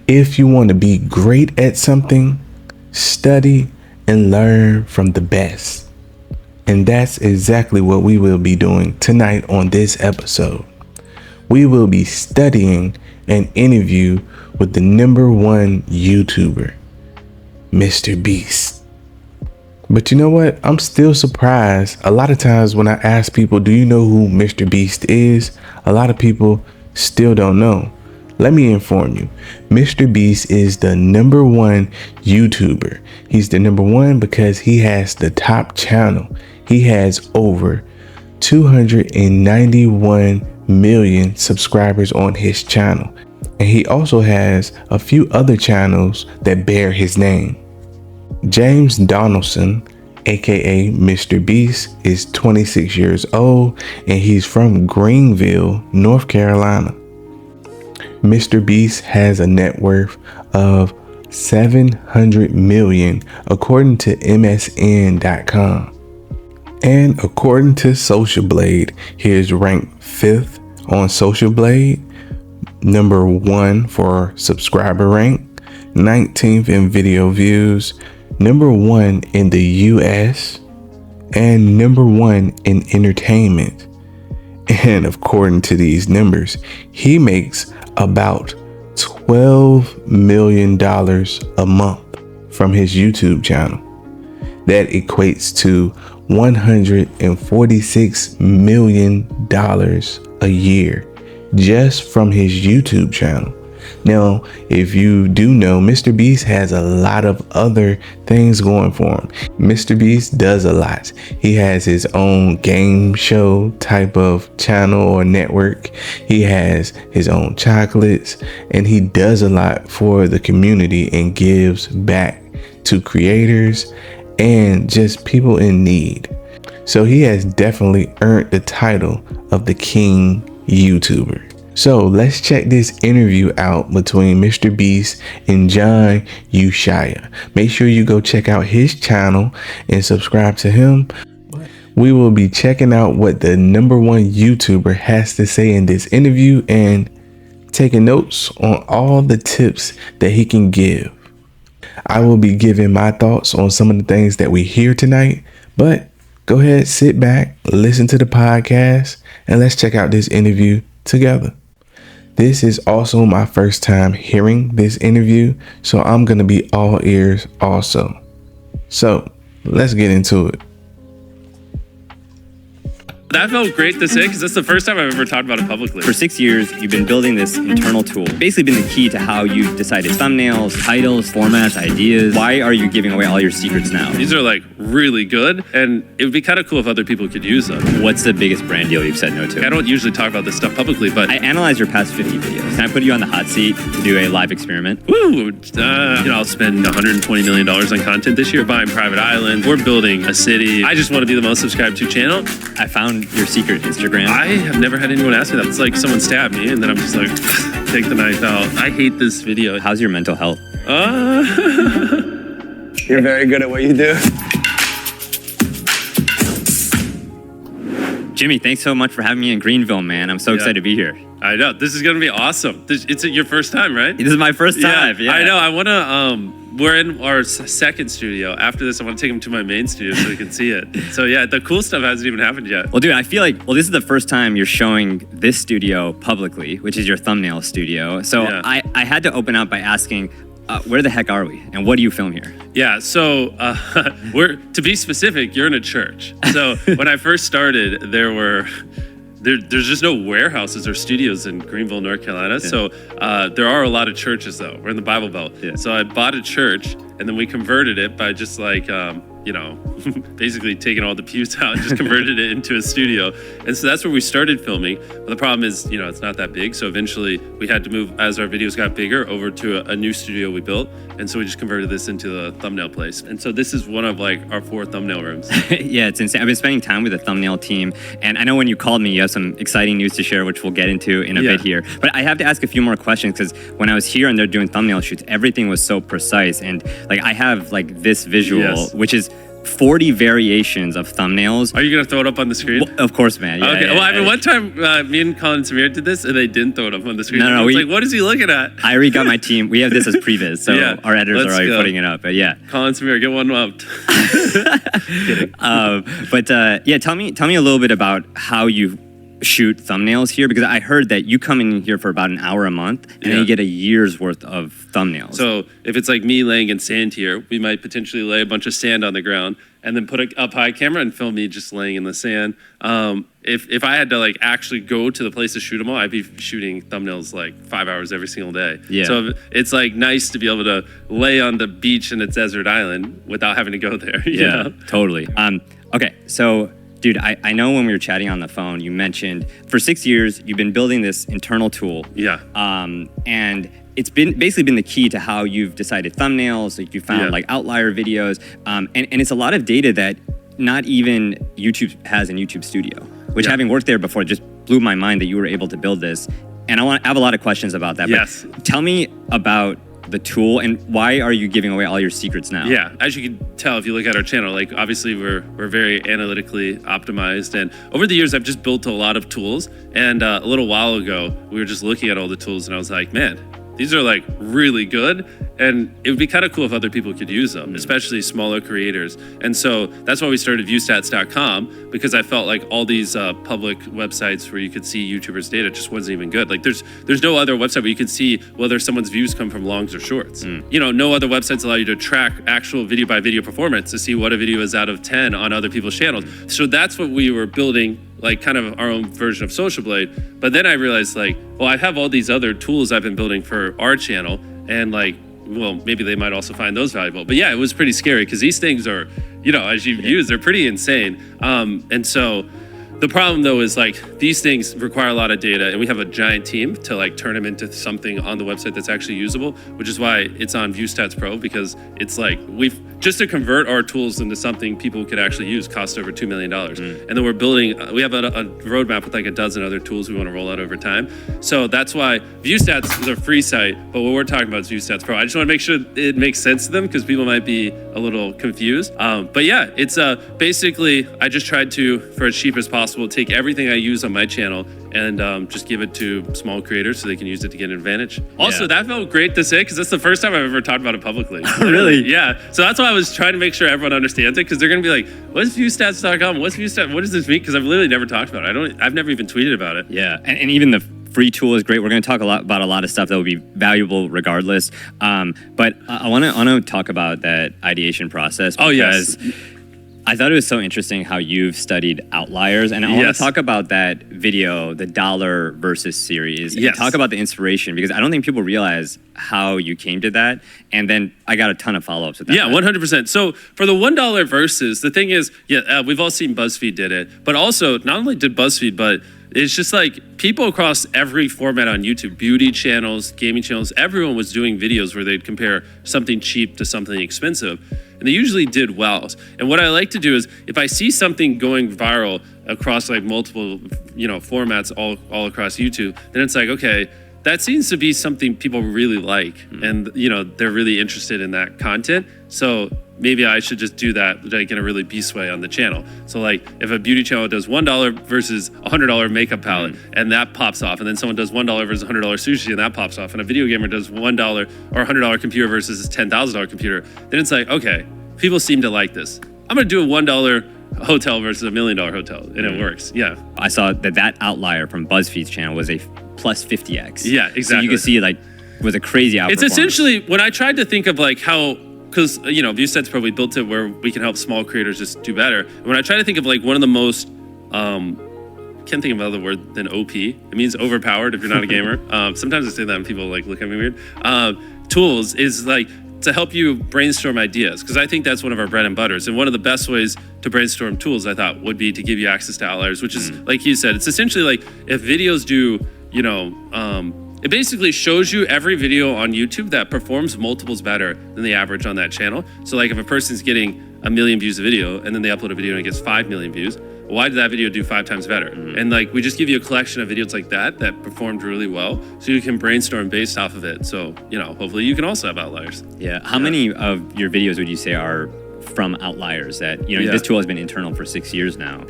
If you want to be great at something, study and learn from the best. And that's exactly what we will be doing tonight on this episode. We will be studying an interview with the #1 YouTuber, MrBeast. But you know what? I'm still surprised. A lot of times when I ask people, do you know who MrBeast is? A lot of people still don't know. Let me inform you. MrBeast is the #1 YouTuber. He's the #1 because he has the top channel. He has over 291 million subscribers on his channel. And he also has a few other channels that bear his name. James Donaldson, aka MrBeast, is 26 years old and he's from Greenville, North Carolina. MrBeast has a net worth of 700 million according to MSN.com. And according to Social Blade, he is ranked 5th on Social Blade, #1 for subscriber rank, 19th in video views, #1 in the US, and #1 in entertainment. And according to these numbers, he makes about $12 million a month from his YouTube channel. That equates to $146 million a year just from his YouTube channel. Now, if you do know, MrBeast has a lot of other things going for him. MrBeast does a lot. He has his own game show type of channel or network. He has his own chocolates, and he does a lot for the community and gives back to creators and just people in need. So he has definitely earned the title of the King YouTuber. So let's check this interview out between MrBeast and John Ushaya. Make sure you go check out his channel and subscribe to him. We will be checking out what the #1 YouTuber has to say in this interview and taking notes on all the tips that he can give. I will be giving my thoughts on some of the things that we hear tonight, but go ahead, sit back, listen to the podcast, and let's check out this interview together. This is also my first time hearing this interview, so I'm going to be all ears also. So let's get into it. That felt great to say because that's the first time I've ever talked about it publicly. For 6 years, you've been building this internal tool. Basically been the key to how you've decided thumbnails, titles, formats, ideas. Why are you giving away all your secrets now? These are like really good, and it would be kind of cool if other people could use them. What's the biggest brand deal you've said no to? I don't usually talk about this stuff publicly, but I analyzed your past 50 videos. Can I put you on the hot seat to do a live experiment? I'll spend $120 million on content this year, buying private islands. We're building a city. I just want to be the most subscribed to channel. I found your secret Instagram. I have never had anyone ask me that. It's like someone stabbed me and then I'm just like, take the knife out. I hate this video. How's your mental health? You're very good at what you do. Jimmy, thanks so much for having me in Greenville, man. I'm so excited to be here. I know. This is going to be awesome. It's your first time, right? This is my first time. Yeah. I know. I want to, we're in our second studio. After this, I want to take him to my main studio so we can see it. So yeah, the cool stuff hasn't even happened yet. Well, dude, I feel like, this is the first time you're showing this studio publicly, which is your thumbnail studio. So yeah. I had to open up by asking, where the heck are we? And what do you film here? Yeah, so to be specific, you're in a church. So when I first started, there's just no warehouses or studios in Greenville, North Carolina. Yeah. So there are a lot of churches though. We're in the Bible Belt. Yeah. So I bought a church and then we converted it by just like, basically taking all the pews out and just converted it into a studio. And so that's where we started filming. But the problem is, it's not that big. So eventually we had to move, as our videos got bigger, over to a new studio we built. And so we just converted this into the thumbnail place. And so this is one of like our 4 thumbnail rooms. Yeah, it's insane. I've been spending time with the thumbnail team. And I know when you called me, you have some exciting news to share, which we'll get into in a bit here. But I have to ask a few more questions because when I was here and they're doing thumbnail shoots, everything was so precise. And like I have like this visual, which is 40 variations of thumbnails. Are you gonna throw it up on the screen? Well, of course, man. Yeah, okay. yeah, Well, I mean, one time me and Colin and Samir did this, and they didn't throw it up on the screen. No, I was we- like, what is he looking at? I already got my team. We have this as previs, so Yeah, our editors are let's already go. putting it up. But yeah. Colin and Samir, get one up. Yeah, tell me a little bit about how you shoot thumbnails here, because I heard that you come in here for about an hour a month and then you get a year's worth of thumbnails. So if it's like me laying in sand here, we might potentially lay a bunch of sand on the ground and then put a up high camera and film me just laying in the sand. If I had to like actually go to the place to shoot them all, I'd be shooting thumbnails like 5 hours every single day. Yeah. So it's like nice to be able to lay on the beach in a desert island without having to go there. You know? Totally. Okay, so dude, I know when we were chatting on the phone, you mentioned for 6 years you've been building this internal tool. Yeah. And it's basically been the key to how you've decided thumbnails, like you found like outlier videos, and it's a lot of data that not even YouTube has in YouTube Studio, which having worked there before just blew my mind that you were able to build this. And I have a lot of questions about that. Yes. But tell me about the tool and why are you giving away all your secrets now? Yeah, as you can tell if you look at our channel, like obviously we're very analytically optimized, and over the years I've just built a lot of tools. And a little while ago we were just looking at all the tools and I was like, man, these are like really good, and it would be kind of cool if other people could use them, especially smaller creators. And so that's why we started viewstats.com, because I felt like all these public websites where you could see YouTubers' data just wasn't even good. Like there's no other website where you can see whether someone's views come from longs or shorts. You know, no other websites allow you to track actual video by video performance to see what a video is out of 10 on other people's channels. So that's what we were building, like kind of our own version of Social Blade. But then I realized like, well, I have all these other tools I've been building for our channel, and like, well, maybe they might also find those valuable. But yeah, it was pretty scary because these things are, you know, as you've used, they're pretty insane. And so the problem though is like these things require a lot of data, and we have a giant team to like turn them into something on the website that's actually usable, which is why it's on ViewStats Pro, because it's like we've just to convert our tools into something people could actually use cost over $2 million. And then we're building, we have a roadmap with like a dozen other tools we want to roll out over time. So that's why ViewStats is a free site, but what we're talking about is ViewStats Pro. I just want to make sure it makes sense to them because people might be a little confused. But yeah, it's basically, I just tried to, for as cheap as possible, take everything I use on my channel and just give it to small creators so they can use it to get an advantage. Also, that felt great to say because that's the first time I've ever talked about it publicly. Really? Yeah. So that's why I was trying to make sure everyone understands it, because they're going to be like, what's viewstats.com? What's viewstats? What does this mean? Because I've literally never talked about it. I've never even tweeted about it. Yeah, and even the free tool is great. We're going to talk about a lot of stuff that will be valuable regardless. But I want to talk about that ideation process. Oh, yes. I thought it was so interesting how you've studied outliers, and I want to talk about that video, the dollar versus series, and talk about the inspiration, because I don't think people realize how you came to that. And then I got a ton of follow-ups with that. Yeah, 100%. So for the $1 versus, the thing is, we've all seen BuzzFeed did it, but also not only did BuzzFeed, but it's just like people across every format on YouTube, beauty channels, gaming channels, everyone was doing videos where they'd compare something cheap to something expensive. And they usually did well. And what I like to do is if I see something going viral across like multiple, formats all across YouTube, then it's like, okay, that seems to be something people really like. And, they're really interested in that content. So maybe I should just do that like in a really beast way on the channel. So like if a beauty channel does $1 versus $100 makeup palette and that pops off, and then someone does $1 versus $100 sushi and that pops off, and a video gamer does $1 or $100 computer versus a $10,000 computer, then it's like, okay, people seem to like this. I'm gonna do a $1 hotel versus a $1 million hotel, and it works. Yeah. I saw that outlier from BuzzFeed's channel was a plus 50x. Yeah, exactly. So you can see like was a crazy outperformance. It's essentially when I tried to think of like how, because ViewStats probably built it where we can help small creators just do better. And when I try to think of like one of the most can't think of another word than OP. It means overpowered if you're not a gamer. Sometimes I say that and people like look at me weird. Tools is like to help you brainstorm ideas, because I think that's one of our bread and butters. And one of the best ways to brainstorm tools, I thought, would be to give you access to outliers, which is like you said, it's essentially like if videos do, it basically shows you every video on YouTube that performs multiples better than the average on that channel. So like if a person's getting 1 million views a video and then they upload a video and it gets 5 million views, why did that video do 5 times better? And like we just give you a collection of videos like that performed really well, so you can brainstorm based off of it. So hopefully you can also have outliers. Yeah. How many of your videos would you say are from outliers that, you know, Yeah. this tool has been internal for 6 years now?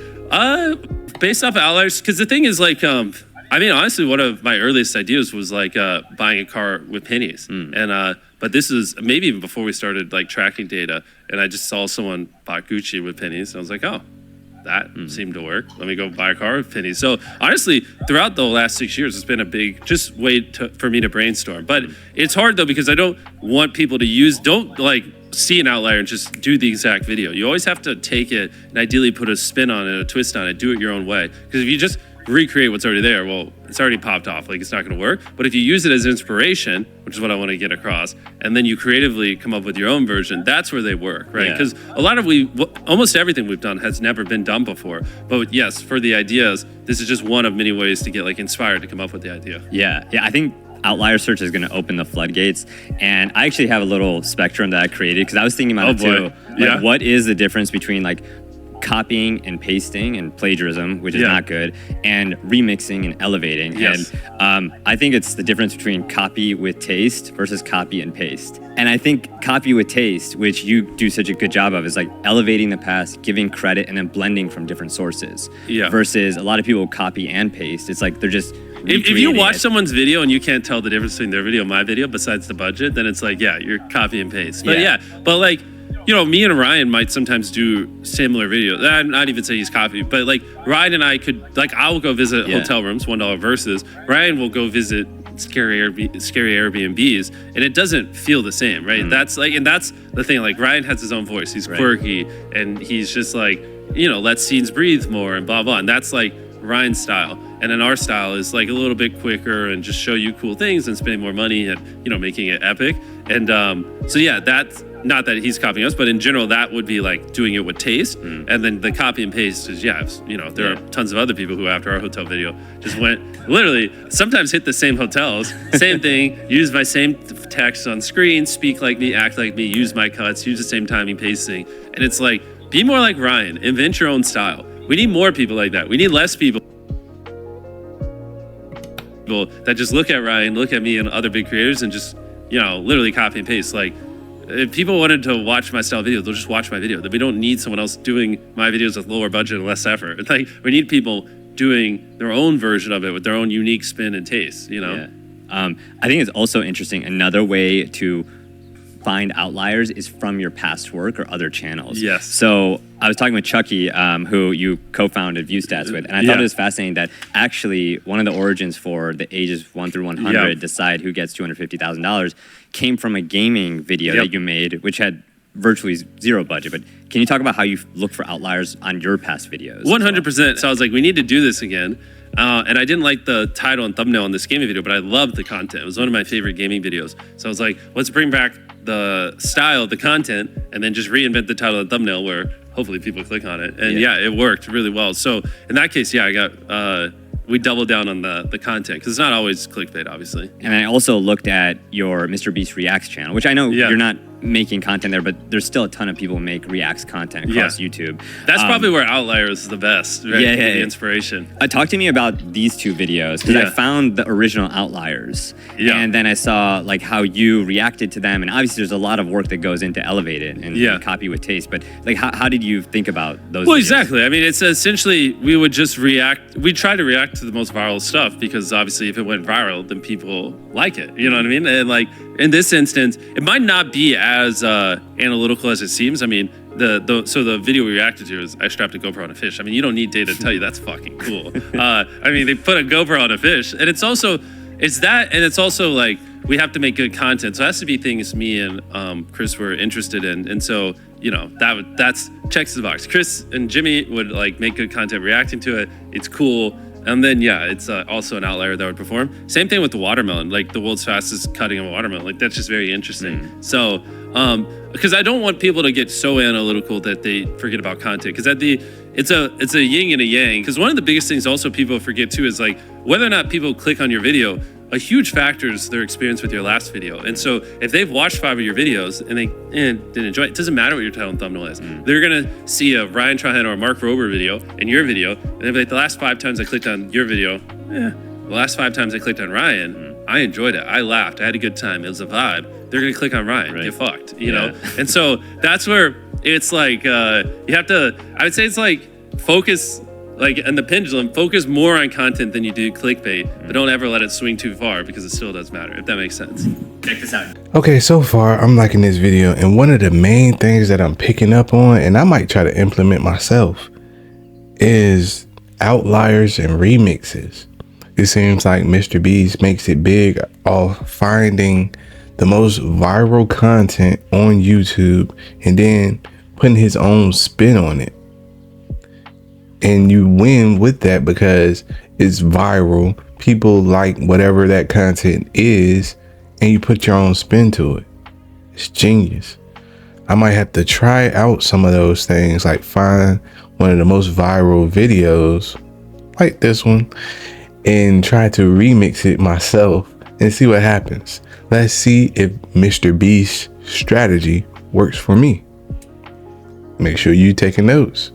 Based off of outliers, because the thing is like, I mean, honestly, one of my earliest ideas was like buying a car with pennies, and but this is maybe even before we started like tracking data, and I just saw someone bought Gucci with pennies, and I was like, oh, that seemed to work. Let me go buy a car with pennies. So honestly, throughout the last 6 years, it's been a big just way for me to brainstorm. But it's hard though because I don't want people to don't like see an outlier and just do the exact video. You always have to take it and ideally put a spin on it, a twist on it, do it your own way. Because if you just recreate what's already there, well, it's already popped off, like it's not going to work. But if you use it as inspiration, which is what I want to get across, and then you creatively come up with your own version, that's where they work, right? Because a lot of almost everything we've done has never been done before. But yes, for the ideas, this is just one of many ways to get like inspired to come up with the idea. Yeah, I think outlier search is going to open the floodgates, and I actually have a little spectrum that I created because I was thinking about it too. Like, what is the difference between like copying and pasting and plagiarism, which is not good, and remixing and elevating? Yes. And I think it's the difference between copy with taste versus copy and paste. And I think copy with taste, which you do such a good job of, is like elevating the past, giving credit, and then blending from different sources. Yeah. Versus a lot of people copy and paste. It's like they're just If you watch someone's video and you can't tell the difference between their video and my video besides the budget, then it's like, yeah, you're copy and paste. But but like, you know, me and Ryan might sometimes do similar videos. I'd not even say he's copy, but like Ryan and I could, like, I will go visit hotel rooms, $1 versus. Ryan will go visit scary Airbnbs, and it doesn't feel the same, right? That's like, and that's the thing. Like Ryan has his own voice. He's quirky, and he's just like, you know, let scenes breathe more and blah blah. And that's like Ryan's style. And then our style is like a little bit quicker and just show you cool things and spending more money and, you know, making it epic. And so yeah, that's not that he's copying us, but in general, that would be like doing it with taste. And then the copy and paste is, you know, there are tons of other people who after our hotel video just went literally sometimes hit the same hotels, same thing, use my same text on screen, speak like me, act like me, use my cuts, use the same timing, pacing. And it's like, be more like Ryan, invent your own style. We need more people like that. We need less people that just look at Ryan, look at me and other big creators and just, you know, literally copy and paste. Like, if people wanted to watch my style video, they'll just watch my video. We don't need someone else doing my videos with lower budget and less effort. It's like, we need people doing their own version of it with their own unique spin and taste, you know? Yeah. I think it's also interesting. Another way to find outliers is from your past work or other channels. Yes. So I was talking with Chucky, who you co-founded ViewStats with, and I thought it was fascinating that actually one of the origins for the ages 1 through 100 decide who gets $250,000 came from a gaming video that you made, which had virtually zero budget. But can you talk about how you look for outliers on your past videos? 100%. So I was like, we need to do this again. And I didn't like the title and thumbnail on this gaming video, but I loved the content. It was one of my favorite gaming videos. So I was like, let's bring back the style of the content and then just reinvent the title and thumbnail where hopefully people click on it. And it worked really well. So in that case, I got, we doubled down on the content because it's not always clickbait, obviously. And I also looked at your MrBeast Reacts channel, which I know you're not making content there, but there's still a ton of people who make Reacts content across YouTube. That's probably where Outliers is the best, right? The inspiration. Talk to me about these two videos, because I found the original Outliers, and then I saw like how you reacted to them, and obviously there's a lot of work that goes into Elevate It and copy with taste, but like how did you think about those videos? Exactly. I mean, it's essentially, we would just react, we try to react to the most viral stuff, because obviously if it went viral, then people like it, you know what I mean? And like, in this instance, it might not be as analytical as it seems. I mean, so the video we reacted to is I strapped a GoPro on a fish. I mean, you don't need data to tell you that's fucking cool. I mean, they put a GoPro on a fish, and it's also like we have to make good content. So it has to be things me and Chris were interested in, and so you know that's checks the box. Chris and Jimmy would like make good content reacting to it. It's cool. And then, it's also an outlier that would perform. Same thing with the watermelon, like the world's fastest cutting of a watermelon. Like, that's just very interesting. So, because I don't want people to get so analytical that they forget about content. Because it's a yin and a yang. Because one of the biggest things also people forget too is like whether or not people click on your video. A huge factor is their experience with your last video. And so if they've watched 5 of your videos and they didn't enjoy it, it doesn't matter what your title and thumbnail is. They're gonna see a Ryan Trahan or a Mark Rober video and your video, and they'll be like, the last 5 times I clicked on your video, the last 5 times I clicked on Ryan, I enjoyed it. I laughed. I had a good time. It was a vibe. They're gonna click on Ryan. Get fucked, you know? And so that's where it's like you have to. I would say it's like focus. Like, and the pendulum, focus more on content than you do clickbait, but don't ever let it swing too far because it still does matter, if that makes sense. Check this out. Okay, so far I'm liking this video, and one of the main things that I'm picking up on, and I might try to implement myself, is outliers and remixes. It seems like MrBeast makes it big off finding the most viral content on YouTube and then putting his own spin on it. And you win with that because it's viral. People like whatever that content is, and you put your own spin to it. It's genius. I might have to try out some of those things, like find one of the most viral videos, like this one, and try to remix it myself and see what happens. Let's see if MrBeast's strategy works for me. Make sure you taking notes.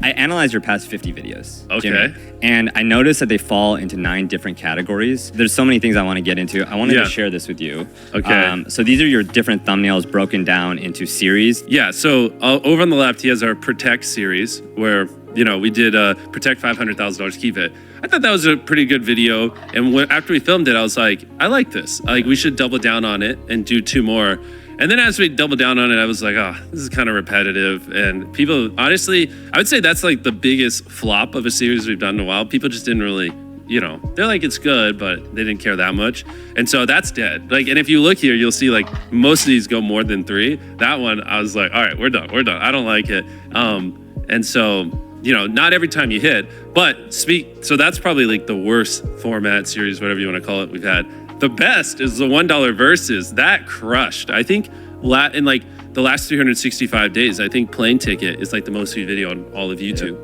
I analyzed your past 50 videos, Okay. Jimmy, and I noticed that they fall into 9 different categories. There's so many things I want to get into. I wanted to share this with you. Okay. So these are your different thumbnails broken down into series. Yeah, so over on the left, he has our Protect series where, you know, we did Protect $500,000, keep it. I thought that was a pretty good video. And after we filmed it, I was like, I like this. Like, we should double down on it and do 2 more. And then as we doubled down on it, I was like, oh, this is kind of repetitive. And people, honestly, I would say that's like the biggest flop of a series we've done in a while. People just didn't really, you know, they're like, it's good, but they didn't care that much. And so that's dead. Like, and if you look here, you'll see like most of these go more than 3. That one, I was like, all right, we're done. I don't like it. And so, you know, not every time you hit, but so that's probably like the worst format series, whatever you want to call it, we've had. The best is the $1 versus. That crushed. I think in like the last 365 days, I think Plane Ticket is like the most viewed video on all of YouTube.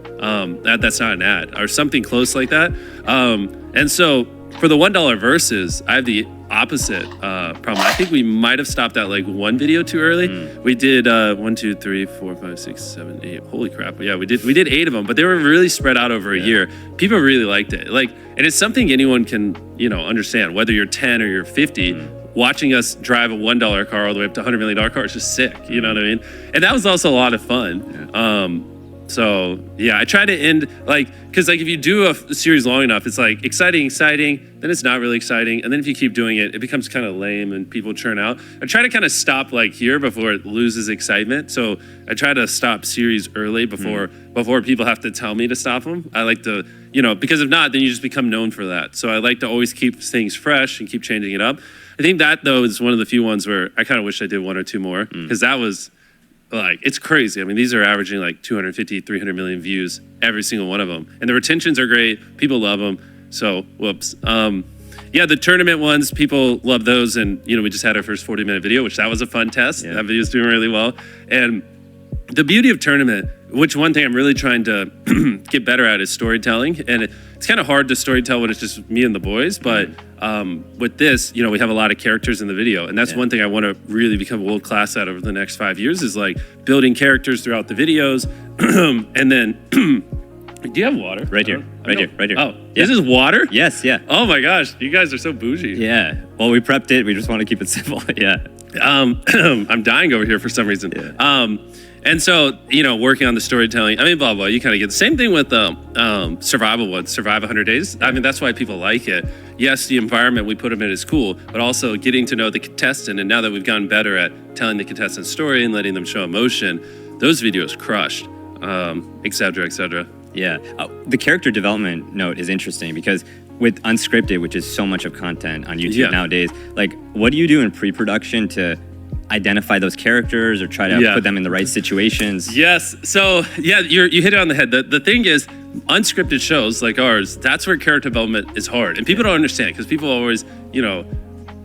That's not an ad or something close like that. And so for the $1 versus, I have the opposite problem. I think we might have stopped at like 1 video too early. We did 1, 2, 3, 4, 5, 6, 7, 8. Holy crap! Yeah, we did 8 of them, but they were really spread out over a year. People really liked it. Like, and it's something anyone can, you know, understand. Whether you're 10 or you're 50, watching us drive a $1 car all the way up to $100 million car is just sick. You know what I mean? And that was also a lot of fun. So yeah, I try to end like, because like if you do a series long enough, it's like exciting, then it's not really exciting, and then if you keep doing it, it becomes kind of lame and people churn out. I try to kind of stop like here before it loses excitement. So I try to stop series early before people have to tell me to stop them. I like to, you know, because if not, then you just become known for that. So I like to always keep things fresh and keep changing it up. I think that though is one of the few ones where I kind of wish I did 1 or 2 more, because that was. Like, it's crazy. I mean, these are averaging like 250, 300 million views, every single one of them. And the retentions are great. People love them. So, whoops. Yeah, the tournament ones, people love those. And, you know, we just had our first 40-minute video, which that was a fun test. Yeah. That video's doing really well. And the beauty of tournament, which one thing I'm really trying to get better at is storytelling. And it's kind of hard to storytell when it's just me and the boys. But with this, you know, we have a lot of characters in the video. And that's one thing I want to really become world class at over the next 5 years is like building characters throughout the videos. And then, do you have water? Right here. Oh, This is water? Yes, yeah. Oh my gosh, you guys are so bougie. Yeah. Well, we prepped it. We just want to keep it simple. Yeah. I'm dying over here for some reason. Yeah. And so, you know, working on the storytelling, I mean, blah, blah, you kind of get the same thing with survival ones, Survive 100 Days. I mean, that's why people like it. Yes, the environment we put them in is cool, but also getting to know the contestant. And now that we've gotten better at telling the contestant's story and letting them show emotion, those videos crushed, et cetera, et cetera. Yeah. The character development note is interesting because with Unscripted, which is so much of content on YouTube nowadays, like, what do you do in pre-production to identify those characters or try to put them in the right situations? Yes. So yeah, you hit it on the head. The thing is, unscripted shows like ours, that's where character development is hard. And people don't understand because people always, you know,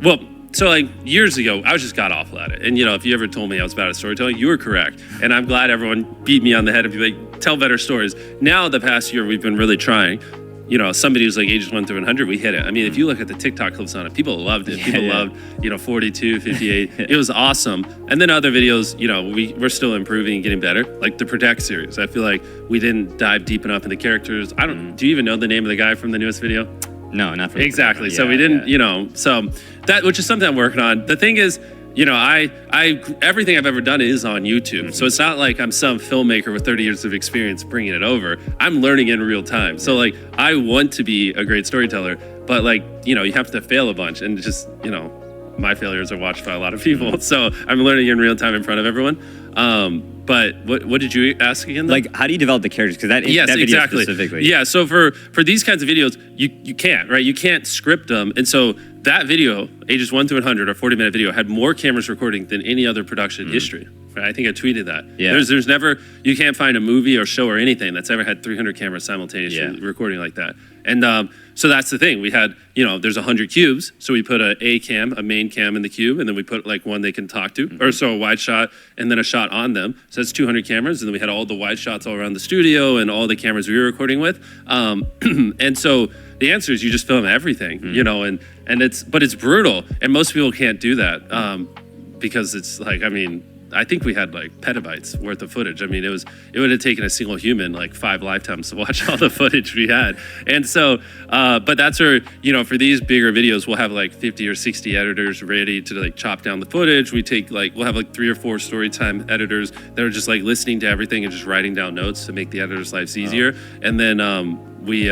well, so like years ago, I was just god awful at it. And you know, if you ever told me I was bad at storytelling, you were correct. And I'm glad everyone beat me on the head and be like, tell better stories. Now the past year, we've been really trying. You know, somebody who's like ages 1 through 100, we hit it. I mean, if you look at the TikTok clips on it, people loved it. People loved, you know, 42, 58. It was awesome. And then other videos, you know, we're still improving and getting better. Like the Protect series. I feel like we didn't dive deep enough in the characters. Do you even know the name of the guy from the newest video? No, not from exactly. So we didn't, you know, so that, which is something I'm working on. The thing is, you know, I everything I've ever done is on YouTube. So it's not like I'm some filmmaker with 30 years of experience bringing it over. I'm learning in real time. So like, I want to be a great storyteller, but like, you know, you have to fail a bunch, and just, you know, my failures are watched by a lot of people. So I'm learning in real time in front of everyone. But what did you ask again, though? Like, how do you develop the characters? Because that video exactly. specifically. Yeah, so for these kinds of videos, you can't, right? You can't script them. And so that video, ages 1 through 100, or 40-minute video, had more cameras recording than any other production in history. Right? I think I tweeted that. Yeah. There's never, you can't find a movie or show or anything that's ever had 300 cameras simultaneously recording like that. And so that's the thing. We had, you know, there's 100 cubes. So we put a main cam in the cube, and then we put like one they can talk to, or so a wide shot, and then a shot on them. So that's 200 cameras. And then we had all the wide shots all around the studio and all the cameras we were recording with. And so the answer is you just film everything, you know, and it's brutal. And most people can't do that because it's like, I mean, I think we had like petabytes worth of footage. I mean, it would have taken a single human like 5 lifetimes to watch all the footage we had. And so, but that's where, you know, for these bigger videos, we'll have like 50 or 60 editors ready to like chop down the footage. We'll have like 3 or 4 story time editors that are just like listening to everything and just writing down notes to make the editors' lives easier. And then, we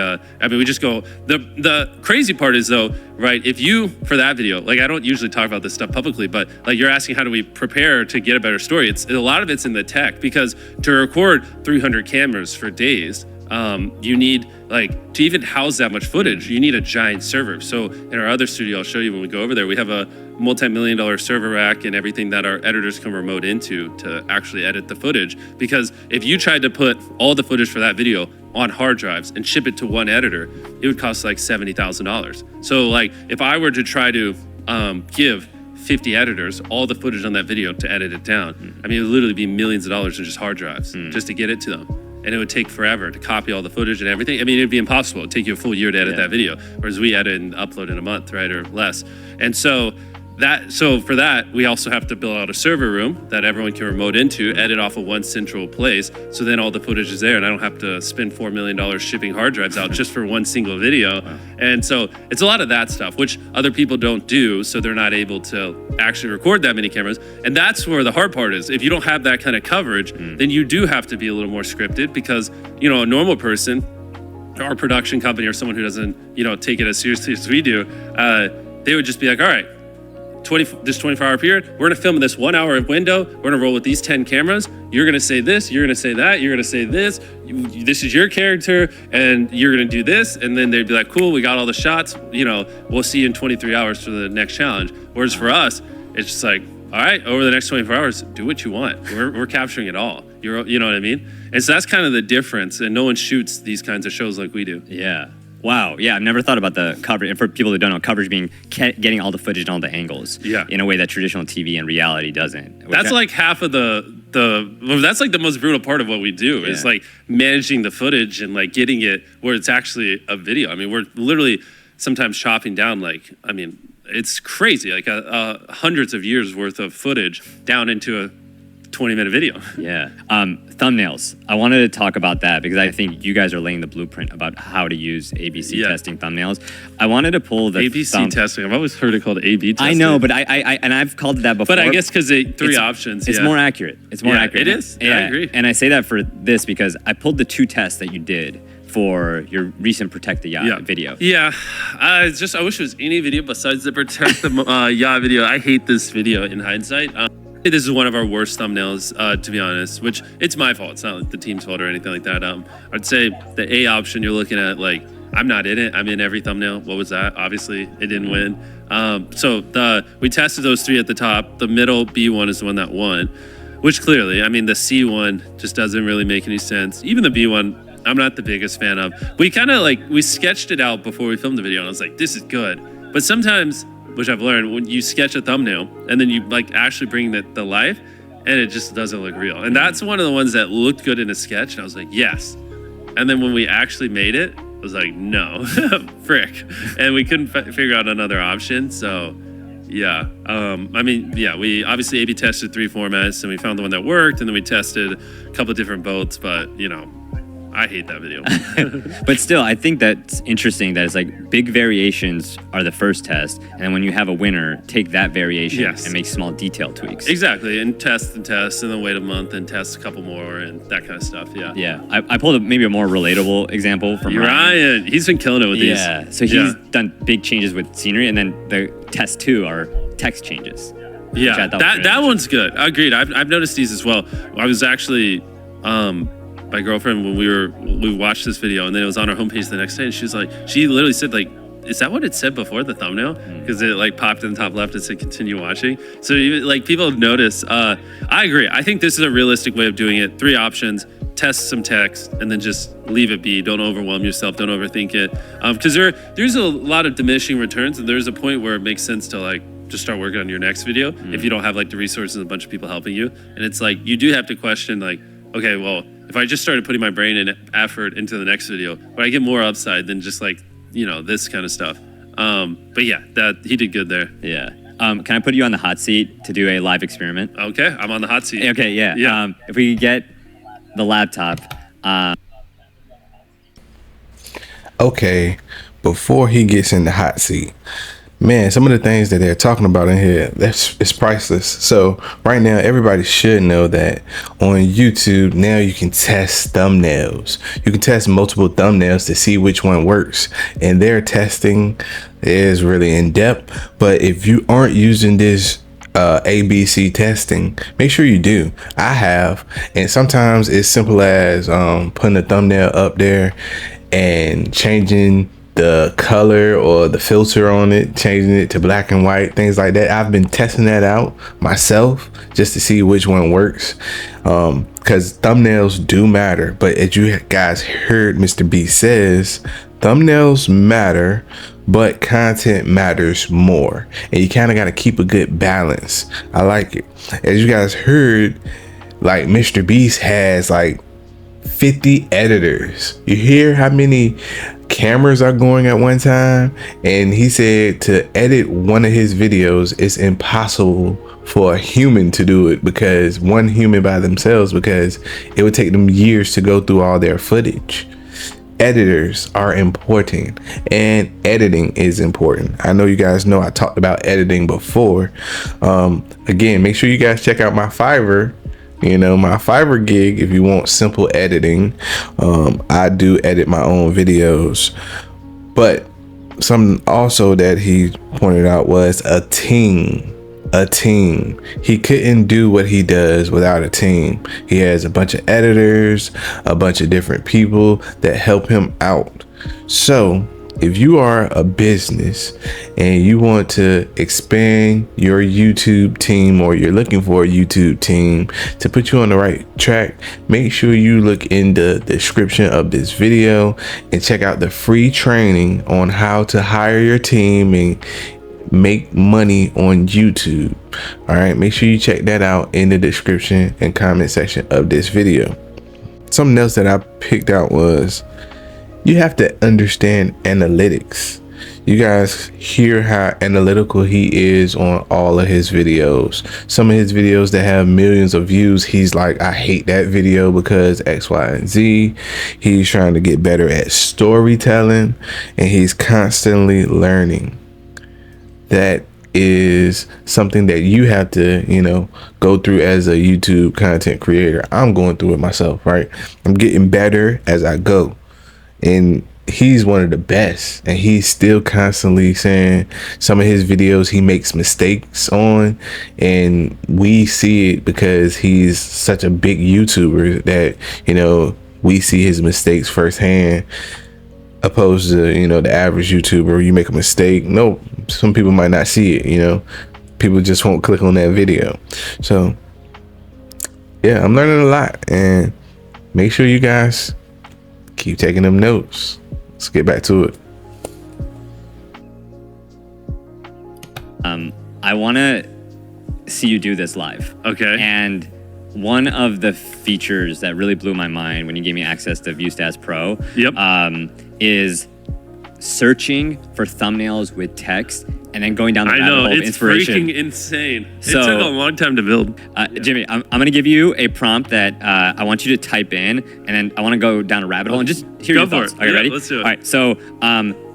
just go, the crazy part is though, right? If you, for that video, like I don't usually talk about this stuff publicly, but like you're asking how do we prepare to get a better story? A lot of it's in the tech, because to record 300 cameras for days, you need, like, to even house that much footage, you need a giant server. So in our other studio, I'll show you when we go over there, we have a multi-million-dollar server rack and everything that our editors can remote into to actually edit the footage. Because if you tried to put all the footage for that video on hard drives and ship it to one editor, it would cost like $70,000. So like, if I were to try to give 50 editors all the footage on that video to edit it down, I mean, it would literally be millions of dollars in just hard drives just to get it to them. And it would take forever to copy all the footage and everything. I mean, it'd be impossible. It'd take you a full year to edit that video, whereas we edit and upload in a month, right, or less. And so for that, we also have to build out a server room that everyone can remote into, edit off of one central place. So then all the footage is there, and I don't have to spend $4 million shipping hard drives out just for one single video. Wow. And so it's a lot of that stuff, which other people don't do. So they're not able to actually record that many cameras. And that's where the hard part is. If you don't have that kind of coverage, then you do have to be a little more scripted, because, you know, a normal person, our production company, or someone who doesn't, you know, take it as seriously as we do, they would just be like, all right, this 24-hour period, we're gonna film in this 1 hour window, we're gonna roll with these 10 cameras, you're gonna say this, you're gonna say that, you're gonna say this, this is your character, and you're gonna do this, and then they'd be like, cool, we got all the shots, you know, we'll see you in 23 hours for the next challenge. Whereas for us, it's just like, all right, over the next 24 hours, do what you want. We're capturing it all. You know what I mean? And so that's kind of the difference, and no one shoots these kinds of shows like we do. Yeah. Wow. Yeah, I've never thought about the coverage. And for people who don't know, coverage being getting all the footage and all the angles. Yeah. In a way that traditional TV and reality doesn't. That's like half of that's like the most brutal part of what we do is like managing the footage and like getting it where it's actually a video. I mean, we're literally sometimes chopping down like, I mean, it's crazy, like hundreds of years worth of footage down into a 20-minute video. Yeah. Thumbnails. I wanted to talk about that because I think you guys are laying the blueprint about how to use ABC testing thumbnails. I wanted to pull the ABC testing. I've always heard it called A/B testing. I know, but I've called it that before. But I guess because three options. It's more accurate. It's more accurate. It is. Yeah, I agree. And I say that for this because I pulled the 2 tests that you did for your recent Protect the Yacht video. Yeah, I wish it was any video besides the Protect the Yacht video. I hate this video in hindsight. This is one of our worst thumbnails, to be honest, which it's my fault. It's not like the team's fault or anything like that. I'd say the A option you're looking at, like, I'm not in it. I'm in every thumbnail. What was that? Obviously, it didn't win. So we tested those 3 at the top. The middle B one is the one that won, which clearly, I mean, the C one just doesn't really make any sense. Even the B one, I'm not the biggest fan of. We kind of we sketched it out before we filmed the video, and I was like, this is good. But sometimes, which I've learned, when you sketch a thumbnail and then you actually bring the life, and it just doesn't look real. And that's one of the ones that looked good in a sketch, and I was like, yes. And then when we actually made it, I was like, no, frick. And we couldn't figure out another option. So yeah, we obviously A/B tested 3 formats, and we found the one that worked, and then we tested a couple of different boats, but I hate that video. But still, I think that's interesting that it's like big variations are the first test. And then when you have a winner, take that variation and make small detail tweaks. Exactly. And test, and then wait a month and test a couple more and that kind of stuff. Yeah. Yeah. I pulled maybe a more relatable example from Ryan. He's been killing it with these. Yeah. So he's done big changes with scenery. And then the test 2 are text changes. Yeah. That one's good. Agreed. I've noticed these as well. I was actually... my girlfriend, when we watched this video and then it was on our homepage the next day, and she literally said like, is that what it said before the thumbnail? Because it like popped in the top left and said continue watching. So even like people notice. I agree. I think this is a realistic way of doing it. 3 options: test some text and then just leave it be. Don't overwhelm yourself. Don't overthink it. Because there's a lot of diminishing returns, and there's a point where it makes sense to like just start working on your next video if you don't have like the resources and a bunch of people helping you. And it's like you do have to question like, okay, well, if I just started putting my brain and effort into the next video, would I get more upside than just like, this kind of stuff? But yeah, that he did good there. Yeah. Can I put you on the hot seat to do a live experiment? Okay, I'm on the hot seat. Okay, yeah. If we get the laptop. Okay, before he gets in the hot seat, man, some of the things that they're talking about in here, it's priceless. So right now, everybody should know that on YouTube, now you can test thumbnails. You can test multiple thumbnails to see which one works. And their testing is really in depth. But if you aren't using this ABC testing, make sure you do. I have. And sometimes it's simple as putting a thumbnail up there and changing the color or the filter on it, changing it to black and white, things like that. I've been testing that out myself just to see which one works, because thumbnails do matter. But as you guys heard MrBeast says, thumbnails matter, but content matters more, and you kind of got to keep a good balance. I like it. As you guys heard, like MrBeast has like 50 editors. You hear how many cameras are going at one time? And he said to edit one of his videos, it's impossible for a human to do it, because one human by themselves, because it would take them years to go through all their footage. Editors are important, and editing is important. I know you guys know I talked about editing before. Again, make sure you guys check out my Fiverr. My Fiverr gig, if you want simple editing. I do edit my own videos, but something also that he pointed out was a team. He couldn't do what he does without a team. He has a bunch of editors, a bunch of different people that help him out. So if you are a business and you want to expand your YouTube team, or you're looking for a YouTube team to put you on the right track, make sure you look in the description of this video and check out the free training on how to hire your team and make money on YouTube. All right, make sure you check that out in the description and comment section of this video. Something else that I picked out was, you have to understand analytics. You guys hear how analytical he is on all of his videos. Some of his videos that have millions of views, he's like, I hate that video because X, Y, and Z. He's trying to get better at storytelling, and he's constantly learning. That is something that you have to, go through as a YouTube content creator. I'm going through it myself, right? I'm getting better as I go. And he's one of the best, and he's still constantly saying some of his videos he makes mistakes on, and we see it because he's such a big YouTuber that we see his mistakes firsthand, opposed to the average YouTuber. You make a mistake, no, some people might not see it. People just won't click on that video. So yeah, I'm learning a lot, and make sure you guys keep taking them notes. Let's get back to it. I want to see you do this live. Okay. And one of the features that really blew my mind when you gave me access to ViewStats Pro is searching for thumbnails with text and then going down the I rabbit know, hole of it's inspiration. freaking insane. So- it took a long time to build. Jimmy, I'm going to give you a prompt that I want you to type in, and then I want to go down a rabbit hole and just hear Go your for thoughts. it. Are you Yeah, ready? let's do it. All right, so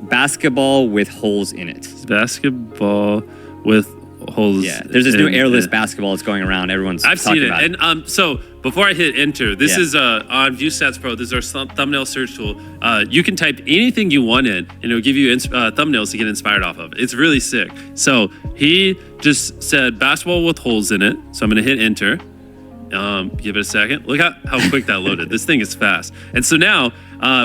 basketball with holes in it. Basketball with holes. Yeah, there's this new in airless it. basketball that's going around. Everyone's I've talking seen it. about it. And so before I hit enter, this Yeah. is on ViewStats Pro. This is our thumbnail search tool. You can type anything you want in, and it'll give you thumbnails to get inspired off of. It's really sick. So he just said basketball with holes in it. So I'm going to hit enter. Give it a second. Look how quick that loaded. This thing is fast. And so now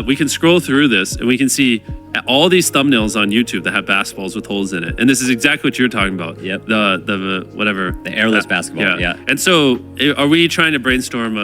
we can scroll through this, and we can see all these thumbnails on YouTube that have basketballs with holes in it. And this is exactly what you're talking about. Yep. The whatever. The airless basketball, yeah. And so are we trying to brainstorm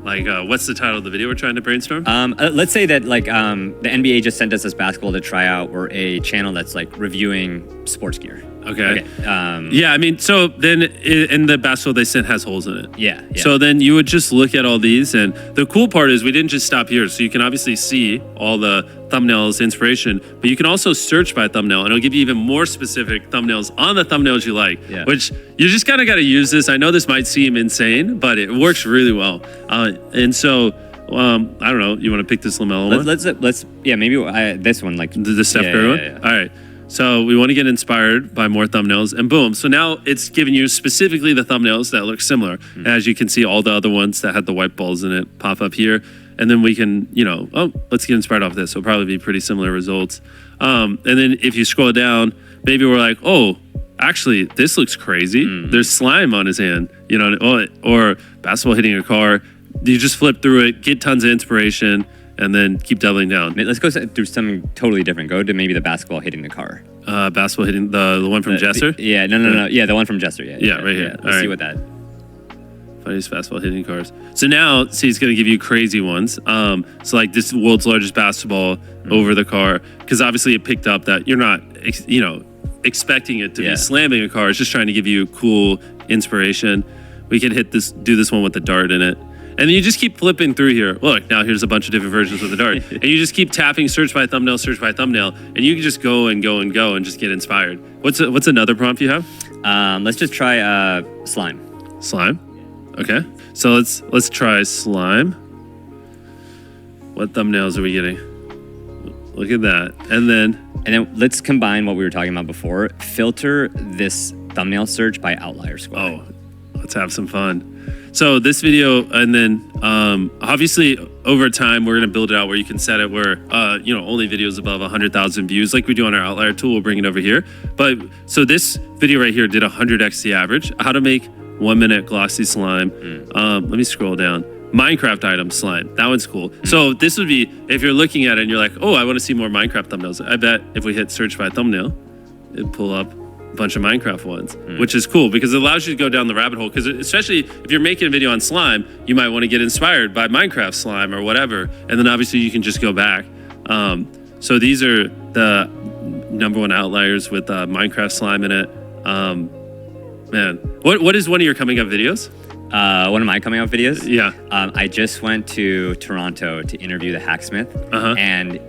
what's the title of the video we're trying to brainstorm? Let's say that the NBA just sent us this basketball to try out. We're a channel that's like reviewing sports gear. Okay. Yeah, I mean, so then in the basketball they sent has holes in it. Yeah. So then you would just look at all these, and the cool part is we didn't just stop here. So you can obviously see all the thumbnails, inspiration, but you can also search by thumbnail, and it'll give you even more specific thumbnails on the thumbnails you like, which you just kind of got to use this. I know this might seem insane, but it works really well. And so, I don't know, you want to pick this LaMelo one? Let's maybe this one, like The Steph Curry one? yeah. All right. So we want to get inspired by more thumbnails, and boom. So now it's giving you specifically the thumbnails that look similar. And as you can see, all the other ones that had the white balls in it pop up here. And then we can, let's get inspired off this. It'll probably be pretty similar results. And then if you scroll down, maybe we're like, oh, actually, this looks crazy. There's slime on his hand, or basketball hitting a car. You just flip through it, get tons of inspiration, and then keep doubling down. Let's go through something totally different. Go to maybe the basketball hitting the car. Basketball hitting the one from Jester? No. Yeah, the one from Jester. Yeah, right here. Let's see All what that. Funniest basketball hitting cars. So now, see, it's going to give you crazy ones. So like this world's largest basketball over the car, because obviously it picked up that you're not, expecting it to be slamming a car. It's just trying to give you cool inspiration. We can do this one with the dart in it. And then you just keep flipping through here. Look, now here's a bunch of different versions with the dart. And you just keep tapping search by thumbnail, and you can just go and go and go and just get inspired. What's another prompt you have? Let's just try slime. Slime? Okay. So let's try slime. What thumbnails are we getting? Look at that. And then let's combine what we were talking about before. Filter this thumbnail search by outlier score. Oh, let's have some fun. So this video, and then obviously over time we're gonna build it out where you can set it where only videos above 100,000 views, like we do on our outlier tool. We'll bring it over here. But so this video right here did 100x the average. How to make 1 minute glossy slime. Let me scroll down. Minecraft item slime. That one's cool. So this would be if you're looking at it and you're like, oh, I want to see more Minecraft thumbnails. I bet if we hit search by thumbnail, it'd pull up bunch of Minecraft ones, which is cool because it allows you to go down the rabbit hole. Because especially if you're making a video on slime, you might want to get inspired by Minecraft slime or whatever, and then obviously you can just go back. So these are the #1 outliers with Minecraft slime in it. Man, what is one of your coming up videos? One of my coming out videos? Yeah. I just went to Toronto to interview the hacksmith, and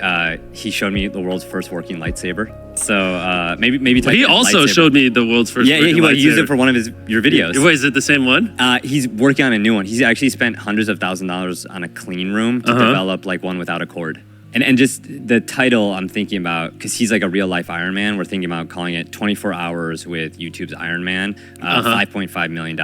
he showed me the world's first working lightsaber. So maybe he also lightsaber. showed me the world's first working he lightsaber. used it for one of your videos. Wait, is it the same one? He's working on a new one. He's actually spent hundreds of thousands of dollars on a clean room to develop like one without a cord. And just the title I'm thinking about, because he's like a real life Iron Man, we're thinking about calling it 24 Hours with YouTube's Iron Man, $5.5 million.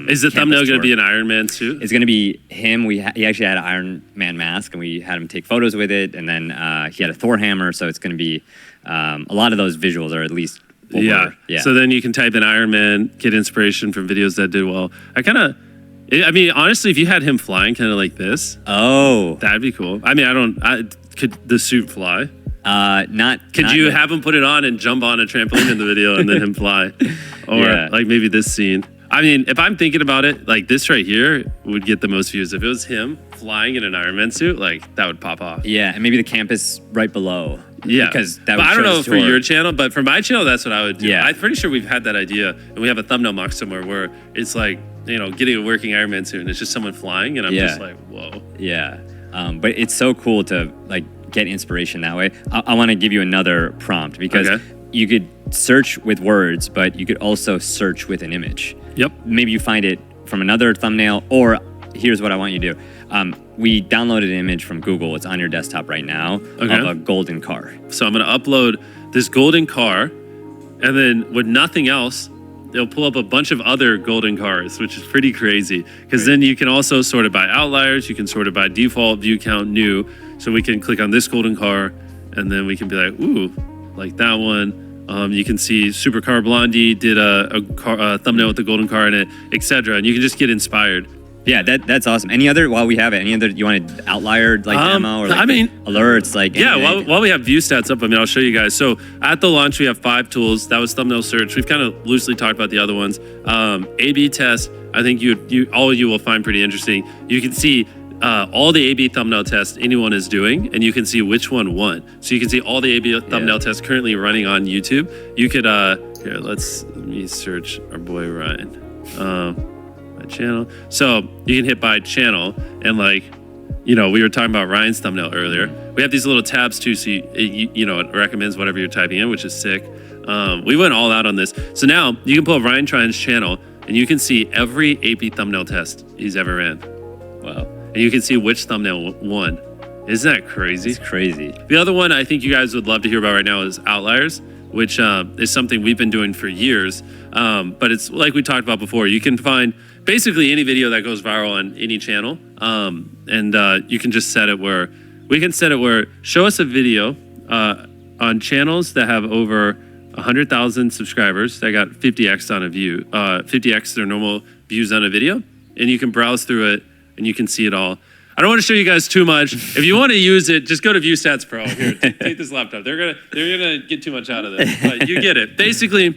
Is the thumbnail going to be an Iron Man suit? It's going to be him. He actually had an Iron Man mask, and we had him take photos with it. And then he had a Thor hammer, so it's going to be a lot of those visuals are at least. Yeah. So then you can type in Iron Man, get inspiration from videos that did well. I mean, honestly, if you had him flying kind of like this, that'd be cool. I mean, could the suit fly? Could you have him put it on and jump on a trampoline in the video and then him fly? Or like maybe this scene. I mean, if I'm thinking about it, like this right here would get the most views. If it was him flying in an Iron Man suit, like that would pop off. Yeah, and maybe the campus right below. Yeah, because that would I don't know for your your channel, but for my channel, that's what I would do. Yeah. I'm pretty sure we've had that idea, and we have a thumbnail mock somewhere where it's like, getting a working Iron Man suit, and it's just someone flying, and I'm just like, whoa. Yeah, but it's so cool to like get inspiration that way. I want to give you another prompt because Okay. you could search with words, but you could also search with an image. Yep. Maybe you find it from another thumbnail, or here's what I want you to do. We downloaded an image from Google. It's on your desktop right now of a golden car. So I'm going to upload this golden car, and then with nothing else, they'll pull up a bunch of other golden cars, which is pretty crazy. Because then you can also sort it by outliers. You can sort it by default, view count, new. So we can click on this golden car, and then we can be like, ooh, like that one. You can see Supercar Blondie did a thumbnail with the golden car in it, etc. And you can just get inspired. Yeah, that's awesome. Any other, while we have it, any other, you want an outlier like demo or like I mean, alerts? Like yeah, anything? while we have view stats up, I mean, I'll show you guys. So at the launch, we have 5 tools. That was thumbnail search. We've kind of loosely talked about the other ones. A/B test, I think all of you will find pretty interesting. You can see all the A/B thumbnail tests anyone is doing, and you can see which one won. So you can see all the A/B thumbnail tests currently running on YouTube. You could, here, let me search our boy Ryan. Channel. So you can hit by channel, and like, we were talking about Ryan's thumbnail earlier. We have these little tabs too, so it recommends whatever you're typing in, which is sick. We went all out on this. So now you can pull up Ryan Trine's channel, and you can see every A/B thumbnail test he's ever ran. Wow. And you can see which thumbnail won. Isn't that crazy? It's crazy. The other one I think you guys would love to hear about right now is outliers, which is something we've been doing for years. But it's like we talked about before. You can find basically any video that goes viral on any channel. And you can just set it where, show us a video on channels that have over 100,000 subscribers that got 50x on a view, 50x their normal views on a video. And you can browse through it and you can see it all. I don't want to show you guys too much. If you want to use it, just go to ViewStats Pro. Here, take this laptop. They're gonna get too much out of this, but you get it. Basically,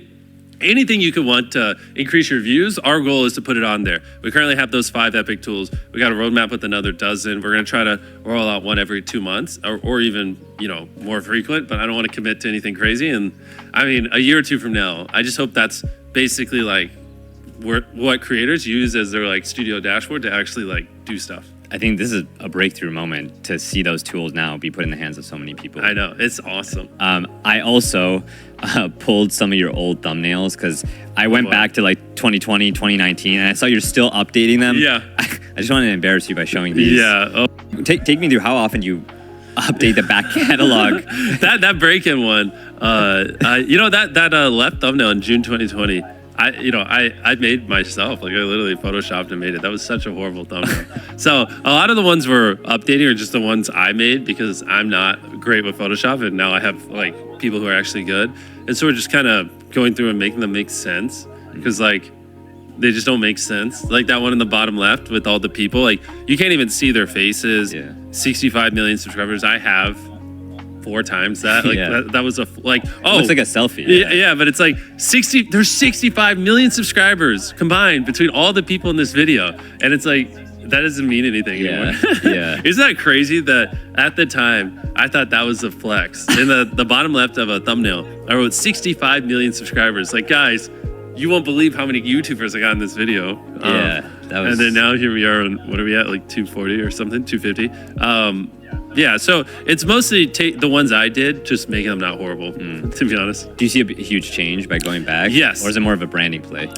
anything you could want to increase your views, our goal is to put it on there. We currently have those 5 epic tools. We got a roadmap with another dozen. We're gonna try to roll out one every 2 months, or even more frequent. But I don't want to commit to anything crazy. And I mean, a year or 2 from now, I just hope that's basically like what creators use as their like studio dashboard to actually like do stuff. I think this is a breakthrough moment to see those tools now be put in the hands of so many people. I know, it's awesome. I also pulled some of your old thumbnails because I went back to like 2020, 2019, and I saw you're still updating them. Yeah. I just wanted to embarrass you by showing these. Yeah. Oh. Take me through how often you update the back catalog. that break-in one, that left thumbnail in June 2020. I made myself. Like I literally photoshopped and made it. That was such a horrible thumbnail. So a lot of the ones we're updating are just the ones I made because I'm not great with Photoshop, and now I have like people who are actually good. And so we're just kind of going through and making them make sense because like they just don't make sense. Like that one in the bottom left with all the people, like you can't even see their faces. Yeah. 65 million subscribers. I have 4 times that. Like that was it looks like a selfie. Yeah, but it's like there's 65 million subscribers combined between all the people in this video. And it's like that doesn't mean anything anymore. Yeah. Isn't that crazy that at the time I thought that was a flex? In the bottom left of a thumbnail, I wrote 65 million subscribers. Like guys, you won't believe how many YouTubers I got in this video. That was... And then now here we are on, what are we at, like 240 or something, 250. Yeah, so it's mostly the ones I did, just making them not horrible, to be honest. Do you see a huge change by going back? Yes. Or is it more of a branding play?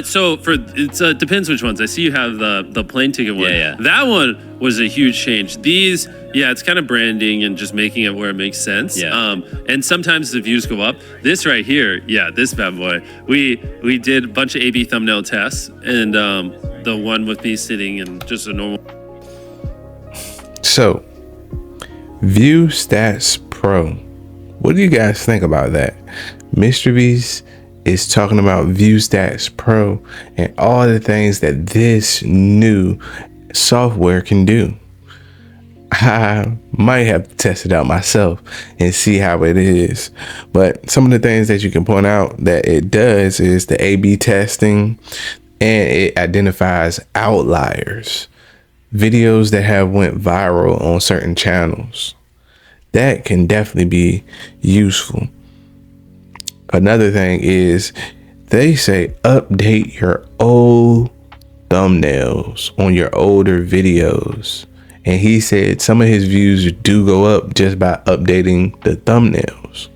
So it depends which ones. I see you have the plane ticket one. Yeah. That one was a huge change. These, it's kind of branding and just making it where it makes sense. Yeah. And sometimes the views go up. This right here, this bad boy. We did a bunch of A/B thumbnail tests, and the one with me sitting in just a normal. So, ViewStats Pro. What do you guys think about that? MrBeast is talking about ViewStats Pro and all the things that this new software can do. I might have to test it out myself and see how it is. But some of the things that you can point out that it does is the A/B testing, and it identifies outliers. Videos that have went viral on certain channels. That can definitely be useful. Another thing is they say update your old thumbnails on your older videos, and he said some of his views do go up just by updating the thumbnails.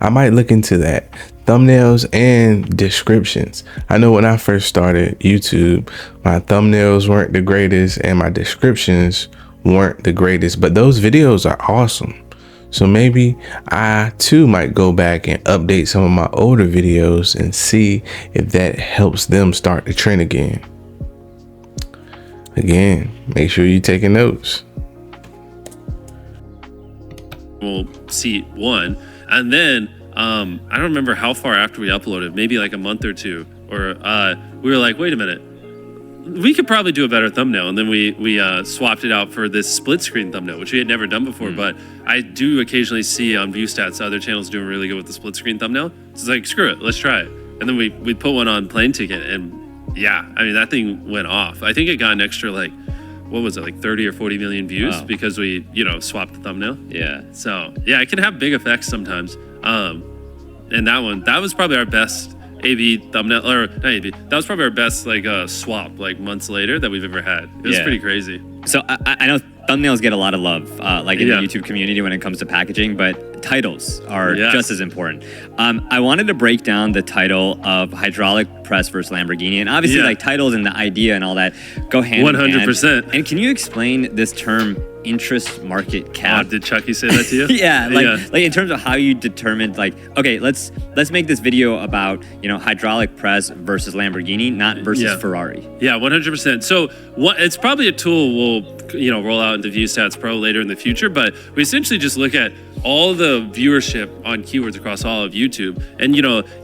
I might look into that. Thumbnails and descriptions. I know when I first started YouTube, my thumbnails weren't the greatest and my descriptions weren't the greatest, but those videos are awesome. So maybe I too might go back and update some of my older videos and see if that helps them start the trend again. Again, make sure you're taking notes. We'll see one, and then I don't remember how far after we uploaded, maybe like a month or two, or we were like, wait a minute, we could probably do a better thumbnail, and then we swapped it out for this split screen thumbnail, which we had never done before. But I do occasionally see on view stats other channels doing really good with the split screen thumbnail. So it's like, screw it, let's try it. And then we put one on Plane Ticket, and yeah, I mean, that thing went off. I think it got an extra, like, what was it, like 30 or 40 million views because we, swapped the thumbnail. Yeah. So yeah, it can have big effects sometimes. And that was probably our best A/B thumbnail, or not A/B. That was probably our best swap like months later that we've ever had. It was pretty crazy. So I know thumbnails get a lot press in the YouTube community when it comes to packaging, but titles are just as important. I wanted to break down the title of hydraulic press versus Lamborghini, and obviously like titles and the idea and all that go hand in hand. 100%. And can you explain this term interest market cap? Did Chucky say that to you? like in terms of how you determined, like, okay, let's make this video about hydraulic press versus Lamborghini, not versus Ferrari. Yeah, 100%. So it's probably a tool we'll roll out into ViewStats Pro later in the future, but we essentially just look at all the viewership on keywords across all of YouTube. And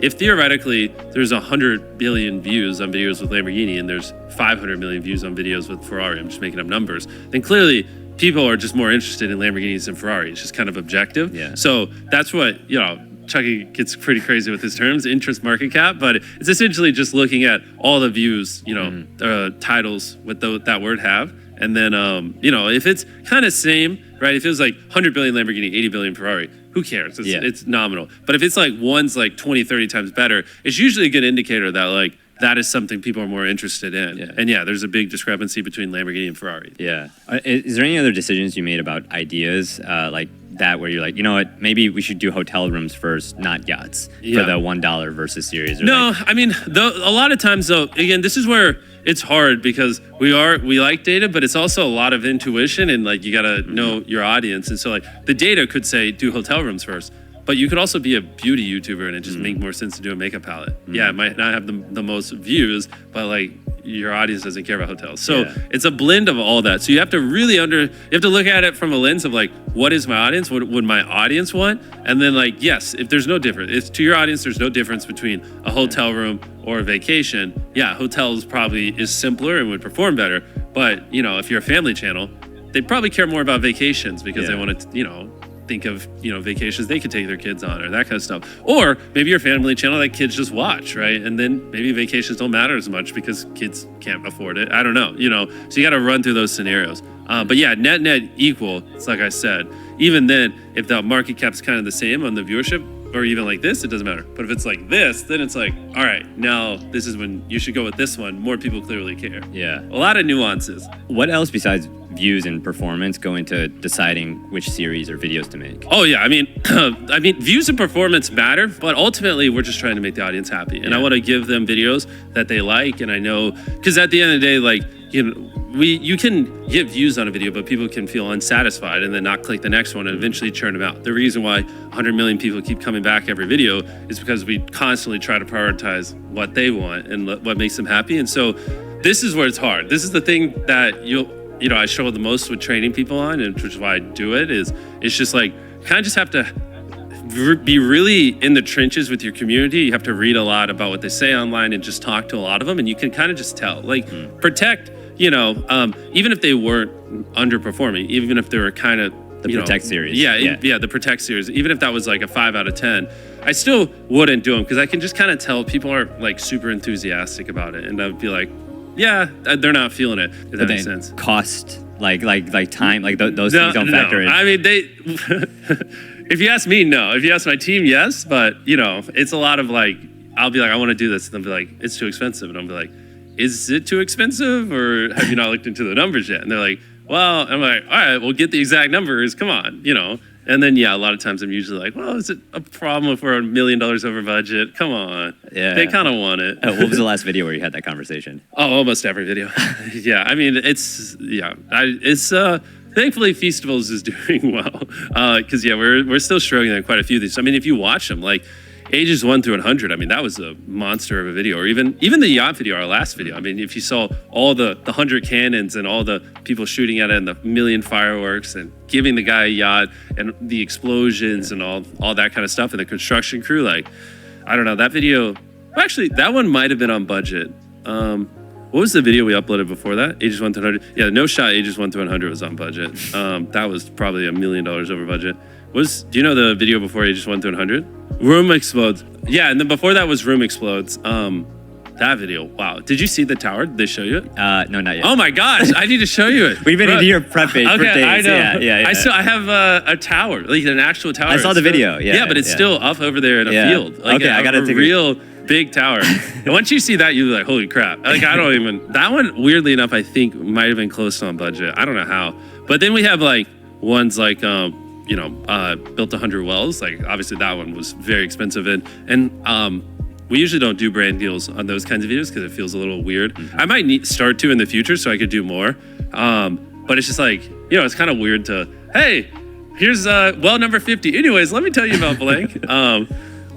if theoretically there's 100 billion views on videos with Lamborghini and there's 500 million views on videos with Ferrari, I'm just making up numbers, then clearly people are just more interested in Lamborghinis than Ferrari. It's just kind of objective. Yeah. So that's what, Chucky gets pretty crazy with his terms, interest market cap, but it's essentially just looking at all the views, titles with that word have. And then, if it's kind of same, right? If it was like 100 billion Lamborghini, 80 billion Ferrari, who cares? It's nominal. But if it's like one's like 20, 30 times better, it's usually a good indicator that like that is something people are more interested in. Yeah. And there's a big discrepancy between Lamborghini and Ferrari. Yeah. Is there any other decisions you made about ideas like that where you're like, you know what, maybe we should do hotel rooms first, not yachts for the $1 versus series? No, I mean, a lot of times though, again, this is where it's hard because we like data, but it's also a lot of intuition and like you gotta know your audience. And so like the data could say do hotel rooms first, but you could also be a beauty YouTuber and it just make more sense to do a makeup palette. Yeah, it might not have the most views, but like your audience doesn't care about hotels. So it's a blend of all that. So you have to really you have to look at it from a lens of like, what is my audience? What would my audience want? And then like, yes, if there's no difference, if to your audience, there's no difference between a hotel room or a vacation, hotels probably is simpler and would perform better. But, if you're a family channel, they'd probably care more about vacations because they want to, think of, vacations they could take their kids on or that kind of stuff. Or maybe your family channel that kids just watch, right? And then maybe vacations don't matter as much because kids can't afford it. I don't know, so you got to run through those scenarios. But net equal, it's like I said, even then, if the market cap's kind of the same on the viewership, or even like this, it doesn't matter. But if it's like this, then it's like, all right, now this is when you should go with this one. More people clearly care. Yeah. A lot of nuances. What else besides views and performance go into deciding which series or videos to make? Oh yeah, I mean, views and performance matter, but ultimately we're just trying to make the audience happy. And I want to give them videos that they like. And I know, because at the end of the day, like, you can get views on a video, but people can feel unsatisfied and then not click the next one and eventually churn them out. The reason why 100 million people keep coming back every video is because we constantly try to prioritize what they want and what makes them happy. And so this is where it's hard. This is the thing that I struggle the most with training people on, and which is why I do it, is it's just like, kind of just have to be really in the trenches with your community. You have to read a lot about what they say online and just talk to a lot of them, and you can kind of just tell. Like, Protect, even if they weren't underperforming, even if they were kind of the Protect series. The Protect series. Even if that was like a 5 out of 10, I still wouldn't do them because I can just kind of tell people aren't like super enthusiastic about it, and I'd be like, yeah, they're not feeling it. If that makes sense. Cost, like time, like those things don't factor in. I mean, if you ask me, no. If you ask my team, yes. But it's a lot of like, I'll be like, I want to do this, and they'll be like, it's too expensive, and I'll be like, is it too expensive or have you not looked into the numbers yet? And they're like, well, I'm like, all right, we'll get the exact numbers. Come on, you know. And then, yeah, a lot of times I'm usually like, well, is it a problem if we're $1 million over budget? Come on. Yeah. They kind of want it. What was the last video where you had that conversation? Oh, almost every video. Yeah, I mean, thankfully Feastables is doing well. Because, yeah, we're still struggling on quite a few of these. I mean, if you watch them, like, ages 1 through 100, I mean, that was a monster of a video. Or even the yacht video, our last video. I mean, if you saw all the 100 cannons and all the people shooting at it and the 1,000,000 fireworks and giving the guy a yacht and the explosions and all that kind of stuff and the construction crew, like, I don't know, that video, actually, that one might have been on budget. What was the video we uploaded before that? Ages 1 through 100? Yeah, No Shot Ages 1 through 100 was on budget. That was probably $1 million over budget. Do you know the video before Ages 1 through 100? Room Explodes. Yeah, and then before that was Room Explodes. That video, wow. Did you see the tower? Did they show you it? No, not yet. Oh my gosh, I need to show you it. We've been in here prepping for days. I know. Yeah. I have a tower, like an actual tower. I saw the video. Yeah, but it's still up over there in a field. Like okay, I got a real big tower. And once you see that, you're like, holy crap. Like, I don't even, that one, weirdly enough, I think might have been close on budget. I don't know how. But then we have like ones like, built 100 wells. Like, obviously that one was very expensive. And we usually don't do brand deals on those kinds of videos because it feels a little weird. Mm-hmm. I might start to in the future so I could do more. But it's just like, it's kind of weird to, hey, here's well number 50. Anyways, let me tell you about blank.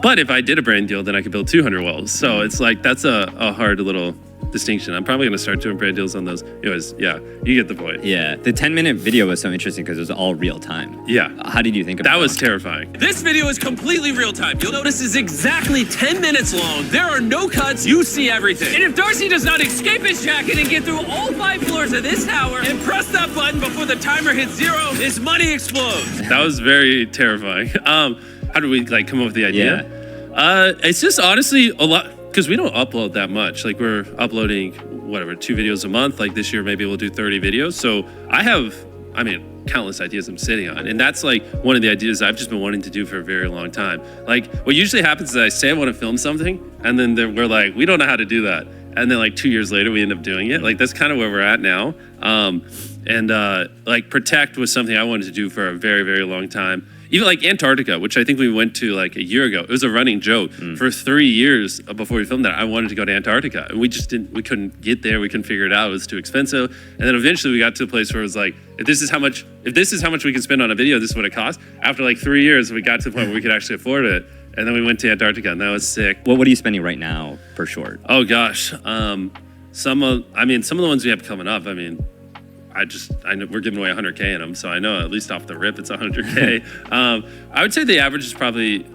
But if I did a brand deal, then I could build 200 wells. So it's like, that's a hard little distinction. I'm probably going to start doing brand deals on those. Anyways, yeah, you get the point. Yeah, the 10-minute video was so interesting because it was all real time. Yeah. How did you think about that? That was terrifying. This video is completely real time. You'll notice it's exactly 10 minutes long. There are no cuts. You see everything. And if Darcy does not escape his jacket and get through all 5 floors of this tower and press that button before the timer hits 0, his money explodes. That was very terrifying. How do we come up with the idea? Yeah. It's just honestly a lot. Because we don't upload that much. Like, we're uploading, 2 videos a month. Like, this year, maybe we'll do 30 videos. So I have, countless ideas I'm sitting on. And that's, one of the ideas I've just been wanting to do for a very long time. Like, what usually happens is I say I want to film something, and then we're like, we don't know how to do that. And then, 2 years later, we end up doing it. Like, that's kind of where we're at now. Protect was something I wanted to do for a very, very long time. Even Antarctica, which I think we went to a year ago. It was a running joke. For 3 years before we filmed that, I wanted to go to Antarctica. And we couldn't get there. We couldn't figure it out. It was too expensive. And then eventually we got to a place where it was like, if this is how much we can spend on a video, this is what it costs. After 3 years, we got to the point where we could actually afford it. And then we went to Antarctica, and that was sick. What are you spending right now per short? Oh gosh. Some of the ones we have coming up, I know we're giving away 100K in them, so I know at least off the rip it's 100K. I would say the average is probably,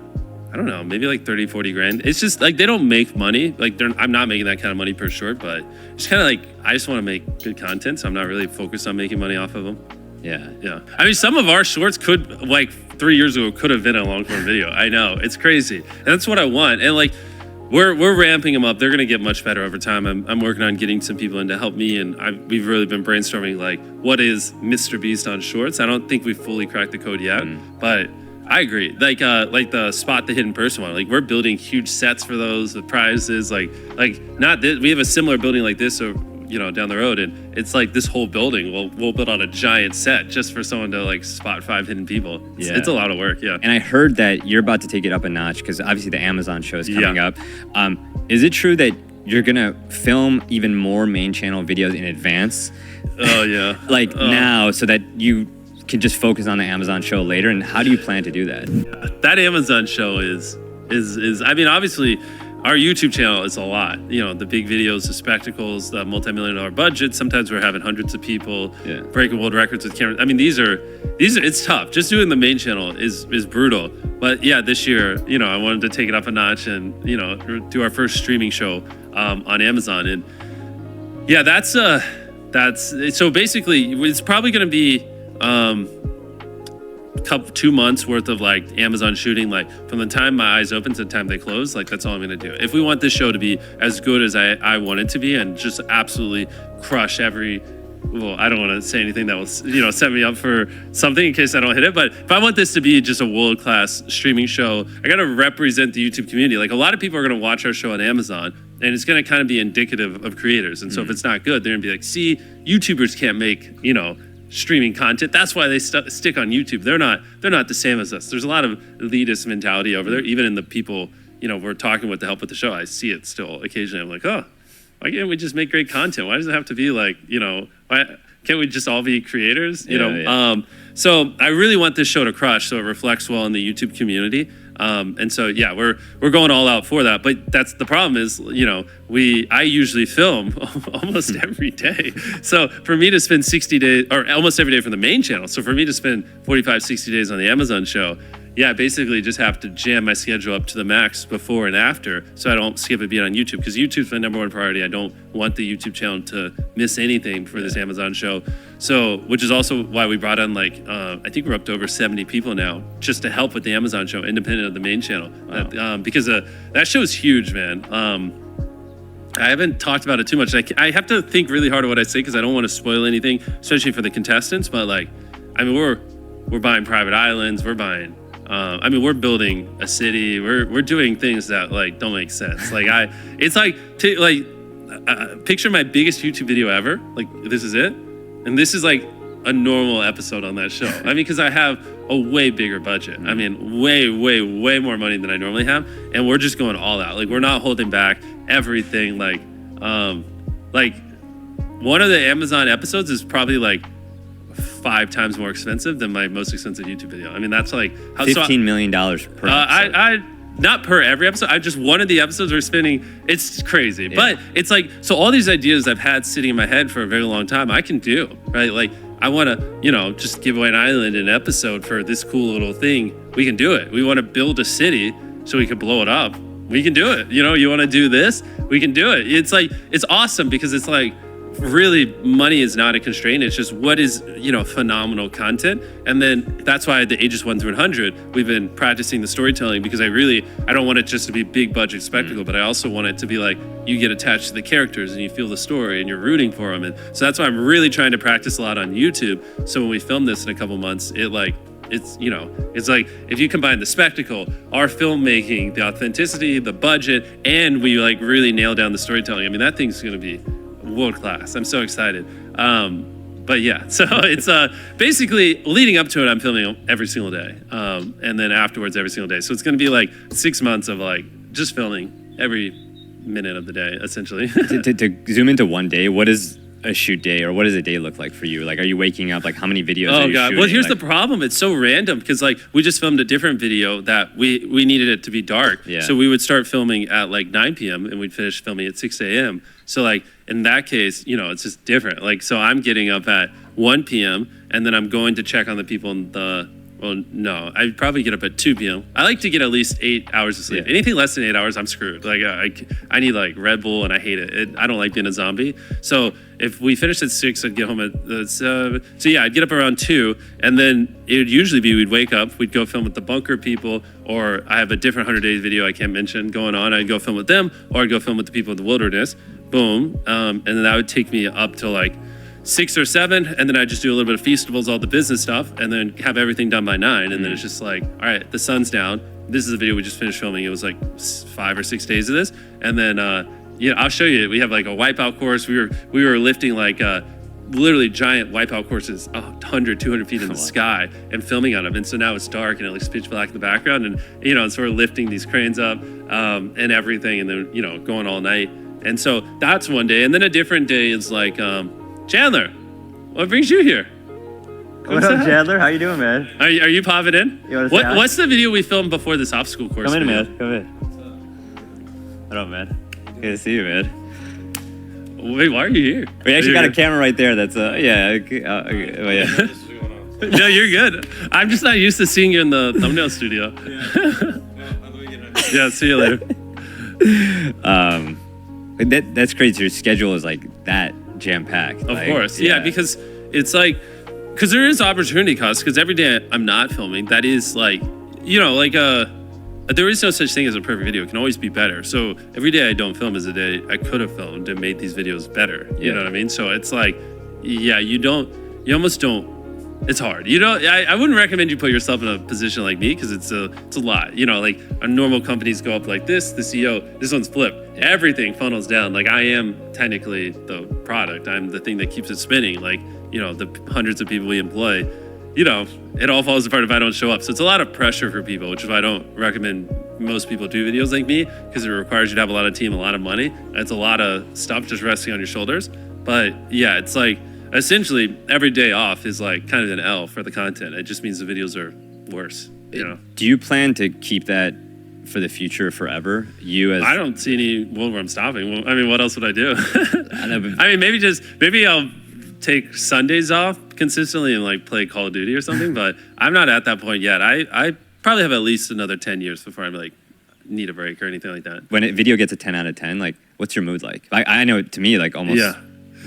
I don't know, maybe 30, 40 grand. It's just they don't make money. I'm not making that kind of money per short, but it's kind of I just want to make good content, so I'm not really focused on making money off of them. Yeah. Some of our shorts could 3 years ago could have been a long form video. I know, it's crazy, and that's what I want. And we're ramping them up. They're gonna get much better over time. I'm working on getting some people in to help me, and we've really been brainstorming what is MrBeast on shorts. I don't think we've fully cracked the code yet, but I agree. The spot the hidden person one. We're building huge sets for those. The prizes, not this. We have a similar building like this, so down the road, and it's this whole building we'll build on a giant set just for someone to spot 5 hidden people. It's a lot of work. Yeah. And I heard that you're about to take it up a notch because obviously the Amazon show is coming up. Is it true that you're gonna film even more main channel videos in advance? Oh yeah. Now, so that you can just focus on the Amazon show later? And how do you plan to do that? That Amazon show is obviously our YouTube channel is a lot. The big videos, the spectacles, the multi-million-dollar budget. Sometimes we're having hundreds of people breaking world records with cameras. These are it's tough. Just doing the main channel is brutal. But yeah, this year, I wanted to take it up a notch and, do our first streaming show on Amazon. And yeah, that's so basically it's probably going to be 2 months worth of Amazon shooting, from the time my eyes open to the time they close. That's all I'm gonna do. If we want this show to be as good as I want it to be and just absolutely crush I don't want to say anything that will set me up for something in case I don't hit it, but if I want this to be just a world-class streaming show, I gotta represent the YouTube community. A lot of people are gonna watch our show on Amazon, and it's going to kind of be indicative of creators. And so if it's not good, they're going to be like, see, YouTubers can't make, streaming content. That's why they stick on YouTube. They're not the same as us. There's a lot of elitist mentality over there, even in the people, we're talking with to help with the show. I see it still occasionally. I'm like, oh, why can't we just make great content? Why does it have to be like, why can't we just all be creators? So I really want this show to crush so it reflects well in the YouTube community. And so, yeah, we're going all out for that. But that's the problem is, I usually film almost every day. So for me to spend 60 days, or almost every day from the main channel. So for me to spend 45, 60 days on the Amazon show, yeah, I basically just have to jam my schedule up to the max before and after so I don't skip a beat on YouTube, because YouTube's my number one priority. I don't want the YouTube channel to miss anything for this Amazon show. So, which is also why we brought on I think we're up to over 70 people now just to help with the Amazon show, independent of the main channel. Wow. Because that show is huge, man. I haven't talked about it too much. I have to think really hard on what I say because I don't want to spoil anything, especially for the contestants. But we're buying private islands. We're buying. We're building a city. We're doing things that don't make sense. Picture my biggest YouTube video ever. This is it, and this is a normal episode on that show. Because I have a way bigger budget. Way more money than I normally have, and we're just going all out. We're not holding back everything. One of the Amazon episodes is probably 5 times more expensive than my most expensive YouTube video. That's $15 million per episode. Not per every episode. Just one of the episodes we're spending. It's crazy, but it's so all these ideas I've had sitting in my head for a very long time, I can do, right? I want to, just give away an island in an episode for this cool little thing. We can do it. We want to build a city so we can blow it up. We can do it. You want to do this? We can do it. It's awesome because it's really money is not a constraint. It's just what is phenomenal content. And then that's why the ages 1 through 100 we've been practicing the storytelling, because I don't want it just to be big budget spectacle, but I also want it to be you get attached to the characters and you feel the story and you're rooting for them. And so that's why I'm really trying to practice a lot on YouTube, so when we film this in a couple months, it's if you combine the spectacle, our filmmaking, the authenticity, the budget, and we really nail down the storytelling, that thing's gonna be world class. I'm so excited. But yeah, so it's basically leading up to it, I'm filming every single day, and then afterwards every single day. So it's going to be 6 months of just filming every minute of the day, essentially. to zoom into one day, what is a shoot day, or what does a day look like for you? Are you waking up? How many videos are you shooting? Well, here's the problem. It's so random because we just filmed a different video that we needed it to be dark. Yeah. So we would start filming at 9 p.m. and we'd finish filming at 6 a.m. So in that case, it's just different. So I'm getting up at 1 p.m. and then I'm going to check on the people in the. Well, no, I'd probably get up at 2 p.m. I like to get at least 8 hours of sleep. Yeah. Anything less than 8 hours, I'm screwed. I need Red Bull, and I hate it. I don't like being a zombie. So if we finished at 6, I'd get home at 7. So yeah, I'd get up around 2, and then it would usually be we'd wake up, we'd go film with the bunker people, or I have a different 100 Days video I can't mention going on. I'd go film with them, or I'd go film with the people in the wilderness. Boom, and then that would take me up to 6 or 7, and then I just do a little bit of feastables, all the business stuff, and then have everything done by 9, and then it's just all right, the sun's down. This is a video we just finished filming. It was 5 or 6 days of this, and then I'll show you. We have a wipeout course. We were lifting literally giant wipeout courses 100, 200 feet in the sky and filming on them, and so now it's dark and it looks pitch black in the background, and so we're lifting these cranes up and everything, and then going all night, and so that's one day, and then a different day is Chandler, what brings you here? What's up, Chandler? How you doing, man? Are you popping in? What's the video we filmed before this obstacle course? Come in, man. Come in. What up, man? Good to see you, man. Wait, why are you here? We actually got a camera right there. That's yeah. No, you're good. I'm just not used to seeing you in the thumbnail studio. Yeah, see you later. That's crazy. Your schedule is that jam-packed. Of course, yeah, because it's because there is opportunity cost, because every day I'm not filming, that is there is no such thing as a perfect video. It can always be better. So every day I don't film is a day I could have filmed and made these videos better. You know what I mean? So it's you almost don't it's hard. You know, I wouldn't recommend you put yourself in a position like me because it's a lot. You know, like our normal companies go up like this, the CEO, this one's flipped. Everything funnels down. Like I am technically the product. I'm the thing that keeps it spinning. Like, you know, the hundreds of people we employ, you know, it all falls apart if I don't show up. So it's a lot of pressure for people, which is why I don't recommend most people do videos like me, because it requires you to have a lot of team, a lot of money. And it's a lot of stuff just resting on your shoulders. But yeah, it's like essentially every day off is like kind of an L for the content. It just means the videos are worse, you know. Do you plan to keep that for the future forever? I don't see any world where I'm stopping. Well, I mean, what else would I do? I mean, maybe I'll take Sundays off consistently and like play Call of Duty or something, but I'm not at that point yet. I probably have at least another 10 years before I'm like need a break or anything like that. When a video gets a 10 out of 10, like what's your mood like? I know to me, like almost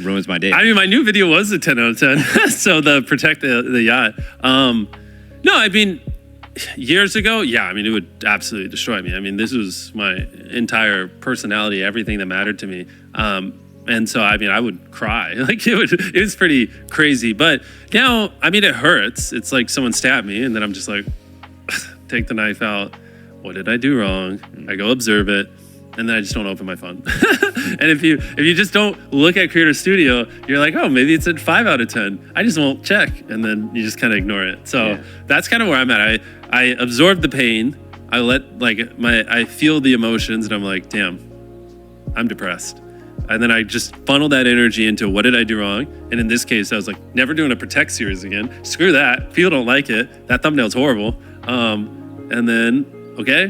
ruins my day. I mean, my new video was a 10 out of 10. So the protect the yacht. No, I mean, years ago, yeah, I mean, it would absolutely destroy me. I mean, this was my entire personality, everything that mattered to me. And so, I mean, I would cry. Like, it was pretty crazy. But now, I mean, it hurts. It's like someone stabbed me, and then I'm just like, take the knife out. What did I do wrong? I go observe it, and then I just don't open my phone. And if you just don't look at Creator Studio, you're like, oh, maybe it's a 5 out of 10. I just won't check, and then you just kind of ignore it. So that's kind of where I'm at. I absorb the pain. I I feel the emotions, and I'm like, damn, I'm depressed. And then I just funnel that energy into what did I do wrong? And in this case, I was like, never doing a Protect series again. Screw that. People don't like it. That thumbnail's horrible. And then, okay,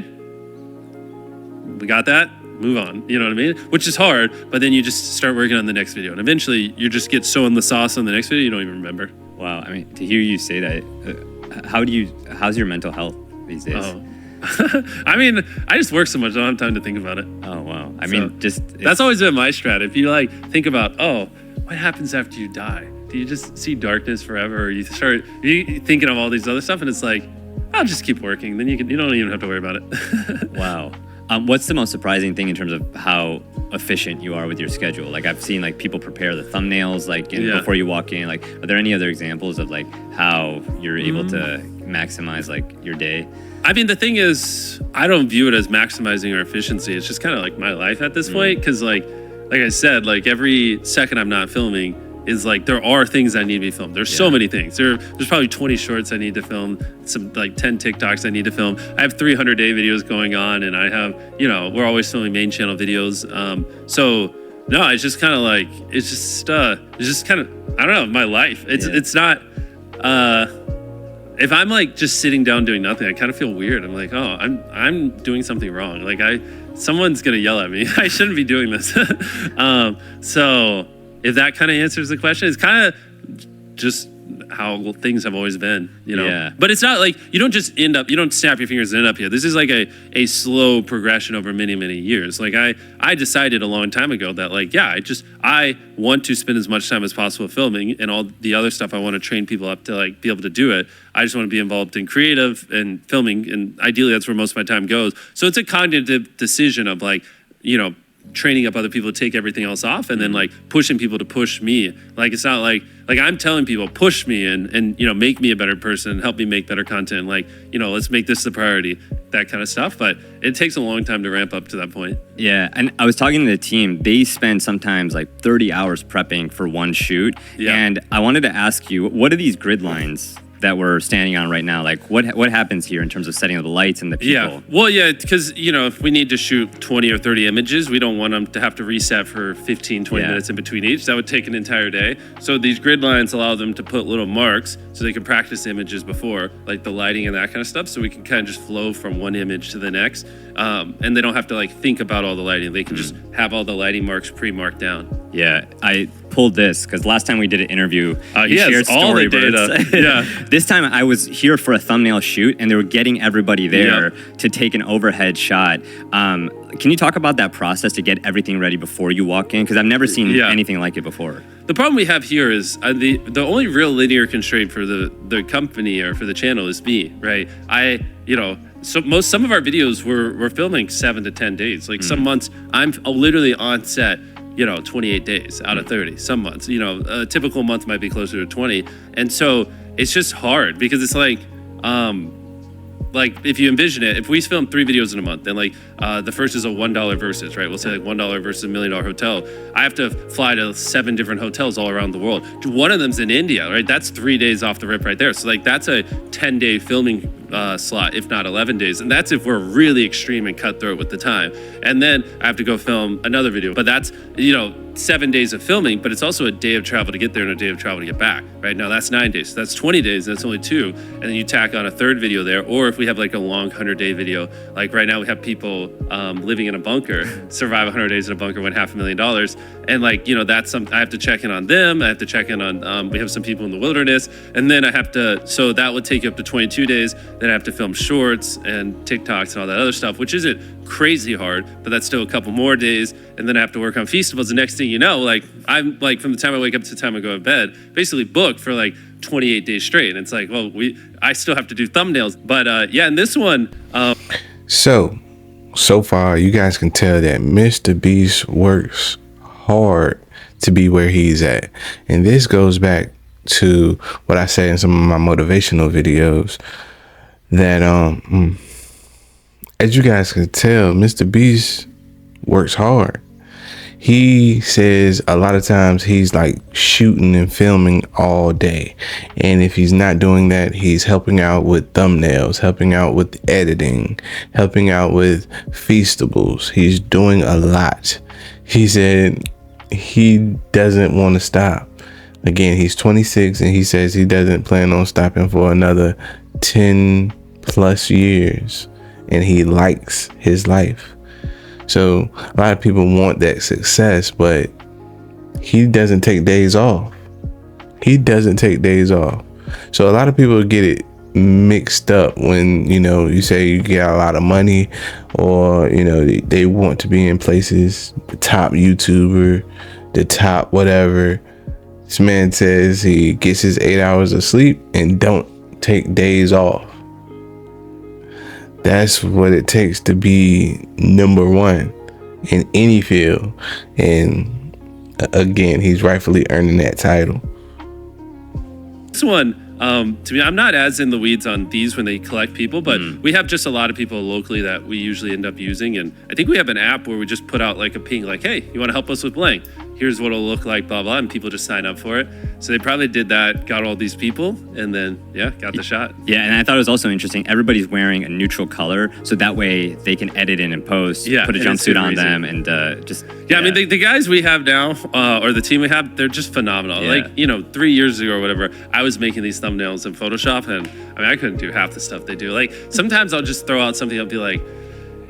we got that. Move on. You know what I mean? Which is hard, but then you just start working on the next video. And eventually you just get so in the sauce on the next video, you don't even remember. Wow. I mean, to hear you say that, how's your mental health these days? Oh. I mean, I just work so much, I don't have time to think about it. Oh, wow. I mean, that's always been my strat. If you like think about, oh, what happens after you die? Do you just see darkness forever? Or you start thinking of all these other stuff, and it's like, I'll just keep working. Then you don't even have to worry about it. Wow. What's the most surprising thing in terms of how efficient you are with your schedule? Like I've seen like people prepare the thumbnails like before you walk in. Like, are there any other examples of like how you're able to maximize like your day? I mean, the thing is, I don't view it as maximizing or efficiency. It's just kind of like my life at this point. Because like I said, like every second I'm not filming is like there are things I need to be filmed. There's so many things. There's probably 20 shorts I need to film, some like 10 TikToks I need to film. I have 300-day videos going on, and I have, you know, we're always filming main channel videos. So no, it's just kind of like it's just kind of, I don't know, my life. It's not. If I'm like just sitting down doing nothing, I kind of feel weird. I'm like, oh, I'm doing something wrong. Like someone's gonna yell at me. I shouldn't be doing this. So if that kind of answers the question, it's kind of just how things have always been, you know? Yeah. But it's not like you don't snap your fingers and end up here. This is like a slow progression over many, many years. Like I decided a long time ago that like, yeah, I want to spend as much time as possible filming, and all the other stuff I want to train people up to like be able to do it. I just want to be involved in creative and filming, and ideally that's where most of my time goes. So it's a cognitive decision of like, you know, training up other people to take everything else off, and then like pushing people to push me. Like it's not like I'm telling people push me and you know, make me a better person, help me make better content, like, you know, let's make this the priority, that kind of stuff. But it takes a long time to ramp up to that point. Yeah, and I was talking to the team. They spend sometimes like 30 hours prepping for one shoot. And I wanted to ask you, what are these grid lines that we're standing on right now? Like what happens here in terms of setting up the lights and the people? Yeah, well, yeah, because, you know, if we need to shoot 20 or 30 images, we don't want them to have to reset for 15, 20 minutes in between each. That would take an entire day. So these grid lines allow them to put little marks so they can practice the images before, like the lighting and that kind of stuff, so we can kind of just flow from one image to the next. And they don't have to like think about all the lighting. They can just have all the lighting marks pre-marked down. Yeah, I pulled this because last time we did an interview, he shared all the data. Yeah. This time I was here for a thumbnail shoot, and they were getting everybody there to take an overhead shot. Can you talk about that process to get everything ready before you walk in? Because I've never seen anything like it before. The problem we have here is the only real linear constraint for the company or for the channel is me, right? Some of our videos we're filming 7 to 10 days. Like some months I'm literally on set, 28 days out of 30. Some months, a typical month might be closer to 20. And so, it's just hard because it's like if you envision it, if we film 3 videos in a month, then like the first is a $1 versus, right? We'll say like $1 versus $1 million hotel. I have to fly to 7 different hotels all around the world. One of them's in India, right? That's 3 days off the rip right there. So like that's a 10-day filming slot, if not 11 days. And that's if we're really extreme and cutthroat with the time. And then I have to go film another video. But that's, 7 days of filming, but it's also a day of travel to get there and a day of travel to get back, right? Now that's 9 days. So that's 20 days, and that's only 2. And then you tack on a 3rd video there. Or if we have like a long 100-day video, like right now we have people living in a bunker, survive 100 days in a bunker, win $500,000. And like, that's something I have to check in on them. I have to check in on, we have some people in the wilderness. And then I have to, so that would take you up to 22 days. Then I have to film shorts and TikToks and all that other stuff, which isn't crazy hard, but that's still a couple more days. And then I have to work on Feastables. The next thing you know, like I'm like from the time I wake up to the time I go to bed, basically booked for like 28 days straight. And it's like, well, I still have to do thumbnails. But and this one. So far, you guys can tell that Mr. Beast works hard to be where he's at. And this goes back to what I said in some of my motivational videos that, as you guys can tell, Mr. Beast works hard. He says a lot of times he's like shooting and filming all day. And if he's not doing that, he's helping out with thumbnails, helping out with editing, helping out with Feastables. He's doing a lot. He said he doesn't want to stop. Again, he's 26 and he says he doesn't plan on stopping for another 10 plus years. And he likes his life. So a lot of people want that success, but he doesn't take days off. He doesn't take days off. So a lot of people get it mixed up when, you say you get a lot of money or, they want to be in places, the top YouTuber, the top whatever. This man says he gets his 8 hours of sleep and don't take days off. That's what it takes to be number one in any field. And again, he's rightfully earning that title. This one, to me, I'm not as in the weeds on these when they collect people, but we have just a lot of people locally that we usually end up using. And I think we have an app where we just put out like a ping, like, hey, you want to help us with blank? Here's what it'll look like, blah, blah. And people just sign up for it. So they probably did that, got all these people, and then, got the shot. Yeah, and I thought it was also interesting. Everybody's wearing a neutral color, so that way they can edit in and post, put a jumpsuit on them, and just... Yeah, I mean, the guys we have now, or the team we have, they're just phenomenal. Yeah. Like, 3 years ago or whatever, I was making these thumbnails in Photoshop, and I mean, I couldn't do half the stuff they do. Like, sometimes I'll just throw out something, I'll be like,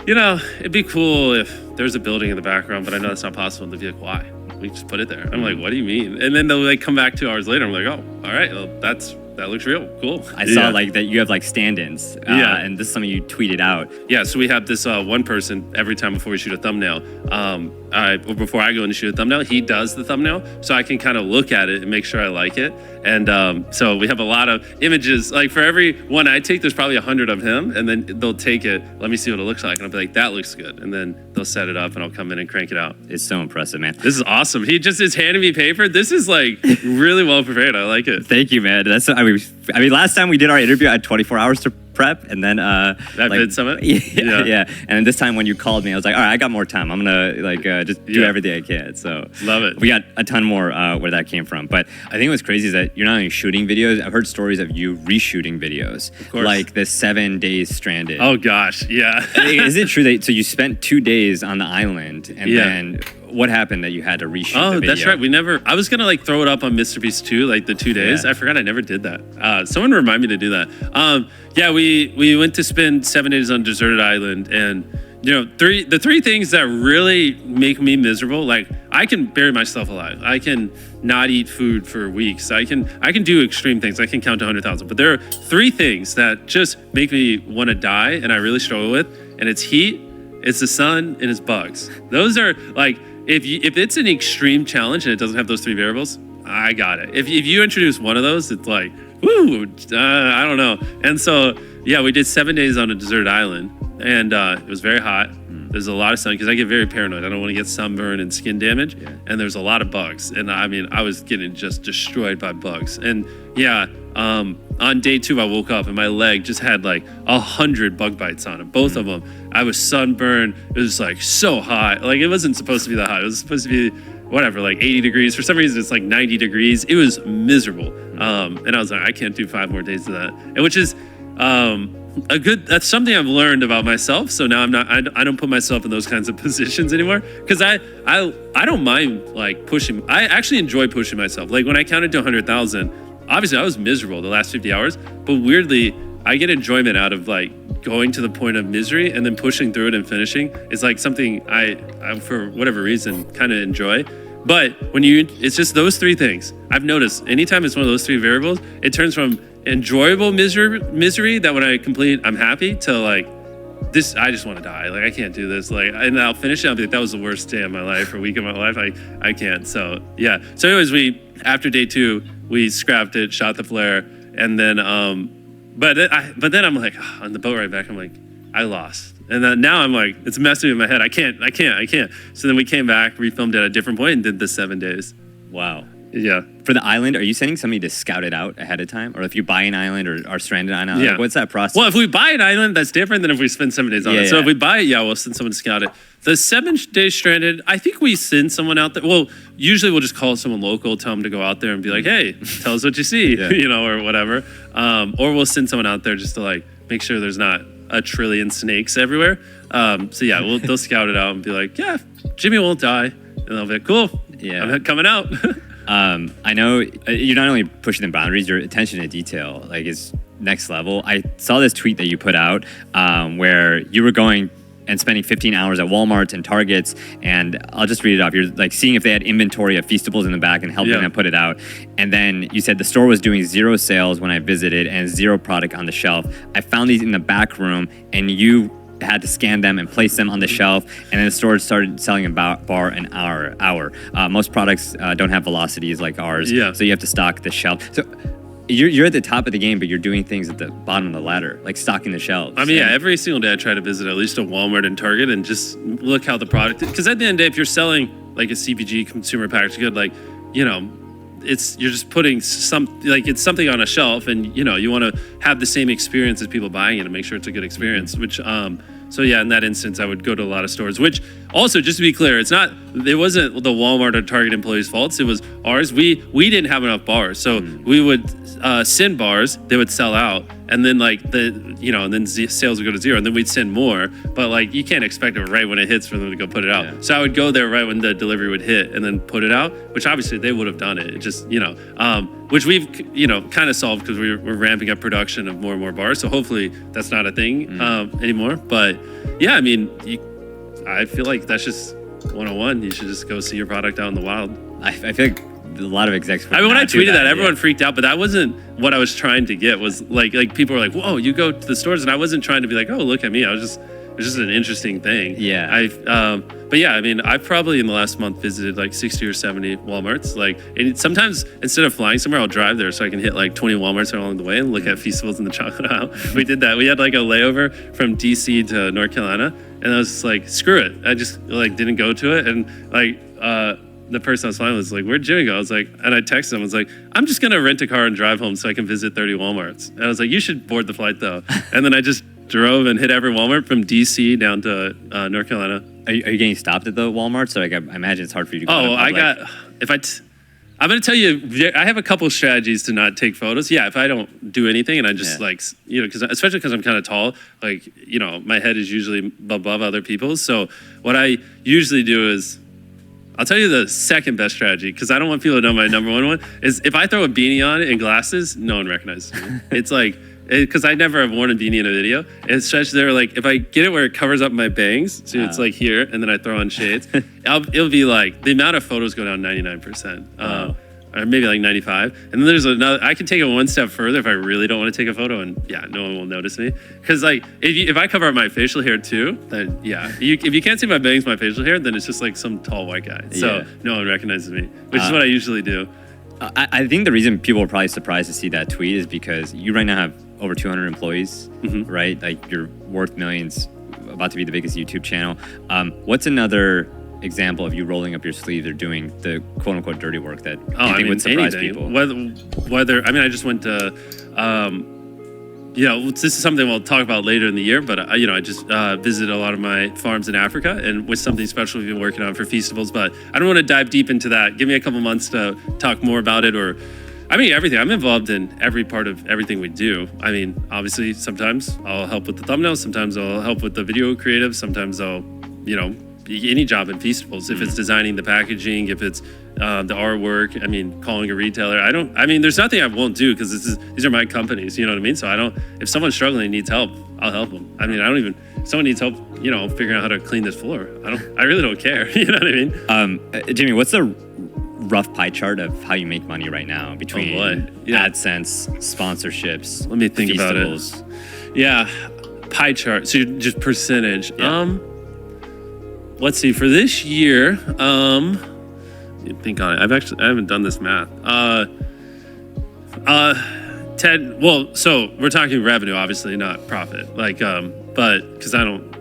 it'd be cool if there's a building in the background, but I know that's not possible. And they'll be like, why? We just put it there. I'm like, what do you mean? And then they'll like come back 2 hours later. I'm like, oh, all right, well, that looks real. Cool. I saw like that you have like stand-ins. And this is something you tweeted out. Yeah, so we have this one person every time before we shoot a thumbnail. Before I go in to shoot a thumbnail, he does the thumbnail, so I can kind of look at it and make sure I like it. And so we have a lot of images. Like for every one I take, there's probably 100 of him, and then they'll take it. Let me see what it looks like, and I'll be like, that looks good. And then they'll set it up, and I'll come in and crank it out. It's so impressive, man. This is awesome. He just is handing me paper. This is like really well prepared. I like it. Thank you, man. I mean, last time we did our interview, I had 24 hours to prep, and then that Vid Summit. Yeah. And then this time when you called me, I was like, all right, I got more time. I'm gonna just do everything I can. So love it. We got a ton more where that came from. But I think what's crazy is that you're not only shooting videos. I've heard stories of you reshooting videos, of course. Like the 7 days stranded. Oh gosh, yeah. Is it true that so you spent 2 days on the island, and then what happened that you had to reshoot the video? That's right. I was gonna like throw it up on MrBeast too, like the 2 days. I forgot I never did that. Someone remind me to do that. We went to spend 7 days on a deserted island, and the three things that really make me miserable, like I can bury myself alive. I can not eat food for weeks. I can do extreme things. I can count to 100,000. But there are 3 things that just make me want to die, and I really struggle with. And it's heat, it's the sun, and it's bugs. Those are like, if it's an extreme challenge and it doesn't have those 3 variables, I got it. If you introduce one of those, it's like, woo, I don't know. And so, we did 7 days on a deserted island, and it was very hot. There's a lot of sun because I get very paranoid. I don't want to get sunburn and skin damage. And there's a lot of bugs. And I mean, I was getting just destroyed by bugs. And on day 2, I woke up and my leg just had like 100 bug bites on it. Both of them. I was sunburned. It was like so hot. Like it wasn't supposed to be that hot. It was supposed to be whatever, like 80 degrees. For some reason, it's like 90 degrees. It was miserable. And I was like, I can't do 5 more days of that. And which is that's something I've learned about myself. So now I don't put myself in those kinds of positions anymore, because I don't mind like pushing. I actually enjoy pushing myself. Like when I counted to 100,000, obviously I was miserable the last 50 hours, but weirdly I get enjoyment out of like going to the point of misery and then pushing through it and finishing. Is like something I for whatever reason kind of enjoy. But when it's just those 3 things. I've noticed anytime it's one of those 3 variables, it turns from enjoyable misery that when I complete, I'm happy, to like this, I just want to die. Like I can't do this. Like, and I'll finish it. I'll be like, that was the worst day of my life or week of my life. I can't. So yeah. So anyways, after day 2, we scrapped it, shot the flare, and then but then I'm like on the boat ride back, I'm like, I lost. And then now I'm like, it's messing with my head. I can't. So then we came back, refilmed at a different point, and did the 7 days. Wow. Yeah. For the island, are you sending somebody to scout it out ahead of time? Or if you buy an island or are stranded on an island, like, what's that process? Well, if we buy an island, that's different than if we spend 7 days on it. So if we buy it, we'll send someone to scout it. The 7 days stranded, I think we send someone out there. Well, usually we'll just call someone local, tell them to go out there and be like, hey, tell us what you see, or whatever. Or we'll send someone out there just to like make sure there's not a trillion snakes everywhere. They'll scout it out and be like, yeah, Jimmy won't die. And they'll be like, cool, I'm coming out. I know you're not only pushing the boundaries, your attention to detail like is next level. I saw this tweet that you put out where you were going and spending 15 hours at Walmarts and Targets, and I'll just read it off. You're like seeing if they had inventory of Feastables in the back and helping them put it out. And then you said the store was doing 0 sales when I visited and 0 product on the shelf. I found these in the back room, and you had to scan them and place them on the shelf, and then the store started selling about bar an hour. Most products don't have velocities like ours, so you have to stock the shelf. So you're at the top of the game, but you're doing things at the bottom of the ladder, like stocking the shelves. I mean, every single day I try to visit at least a Walmart and Target and just look how the product, because at the end of the day, if you're selling like a CPG consumer packaged good, like, you're just putting it's something on a shelf, and you want to have the same experience as people buying it and make sure it's a good experience, which so yeah, in that instance, I would go to a lot of stores, which also, just to be clear, it wasn't the Walmart or Target employees' faults. It was ours. We didn't have enough bars. So we would send bars, they would sell out. And then sales would go to 0, and then we'd send more. But like, you can't expect it right when it hits for them to go put it out. Yeah. So I would go there right when the delivery would hit and then put it out, which obviously they would have done it. It just, which we've, kind of solved because we're ramping up production of more and more bars. So hopefully that's not a thing anymore. But yeah, I mean, I feel like that's just 101. You should just go see your product out in the wild. I feel like a lot of execs. I mean, when I tweeted that, everyone freaked out, but that wasn't what I was trying to get. Was like people were like, "Whoa, you go to the stores," and I wasn't trying to be like, "Oh, look at me." It was just an interesting thing. Yeah. But yeah, I mean, I've probably in the last month visited like 60 or 70 Walmarts. Like, and sometimes instead of flying somewhere, I'll drive there so I can hit like 20 Walmarts along the way and look at Feastables in the chocolate aisle. We did that. We had like a layover from DC to North Carolina, and I was just like, screw it. I just like didn't go to it, and like the person I was flying with was like, where'd Jimmy go? I was like, and I texted him, I was like, I'm just gonna rent a car and drive home so I can visit 30 Walmarts. And I was like, you should board the flight though. And then I just drove and hit every Walmart from DC down to North Carolina. Are you getting stopped at the Walmart? So like, I imagine it's hard for you to go. I'm going to tell you, I have a couple strategies to not take photos. Yeah, if I don't do anything and I just especially because I'm kind of tall, like, my head is usually above other people's. So what I usually do is, I'll tell you the second best strategy, because I don't want people to know my number one is if I throw a beanie on and glasses, no one recognizes me. It's like, because I never have worn a beanie in a video. It's just they're like, if I get it where it covers up my bangs, so it's like here, and then I throw on shades, it'll be like, the amount of photos go down 99%. Or maybe like 95. And then there's another, I can take it one step further if I really don't want to take a photo, and no one will notice me. Because like, if I cover up my facial hair too, then if you can't see my bangs, my facial hair, then it's just like some tall white guy. So no one recognizes me, which is what I usually do. I think the reason people are probably surprised to see that tweet is because you right now have over 200 employees, right? Like, you're worth millions, about to be the biggest YouTube channel. What's another example of you rolling up your sleeves or doing the quote unquote dirty work that you I think mean, would surprise anything. people? Whether I mean, I just went to, this is something we'll talk about later in the year. But I just visited a lot of my farms in Africa, and with something special we've been working on for Feastables. But I don't want to dive deep into that. Give me a couple months to talk more about it, or I mean, everything. I'm involved in every part of everything we do. I mean, obviously, sometimes I'll help with the thumbnails. Sometimes I'll help with the video creative. Sometimes I'll, any job in Feastables. If it's designing the packaging, if it's the artwork, I mean, calling a retailer. There's nothing I won't do because these are my companies. You know what I mean? So if someone's struggling and needs help, I'll help them. I mean, if someone needs help, figuring out how to clean this floor, I really don't care. You know what I mean? Jimmy, what's the rough pie chart of how you make money right now between AdSense, sponsorships? Let me think about Feastables? it. Yeah, pie chart. So just percentage. Yeah. Let's see. For this year, think on it. I haven't done this math. Ted. Well, so we're talking revenue, obviously, not profit. But because I don't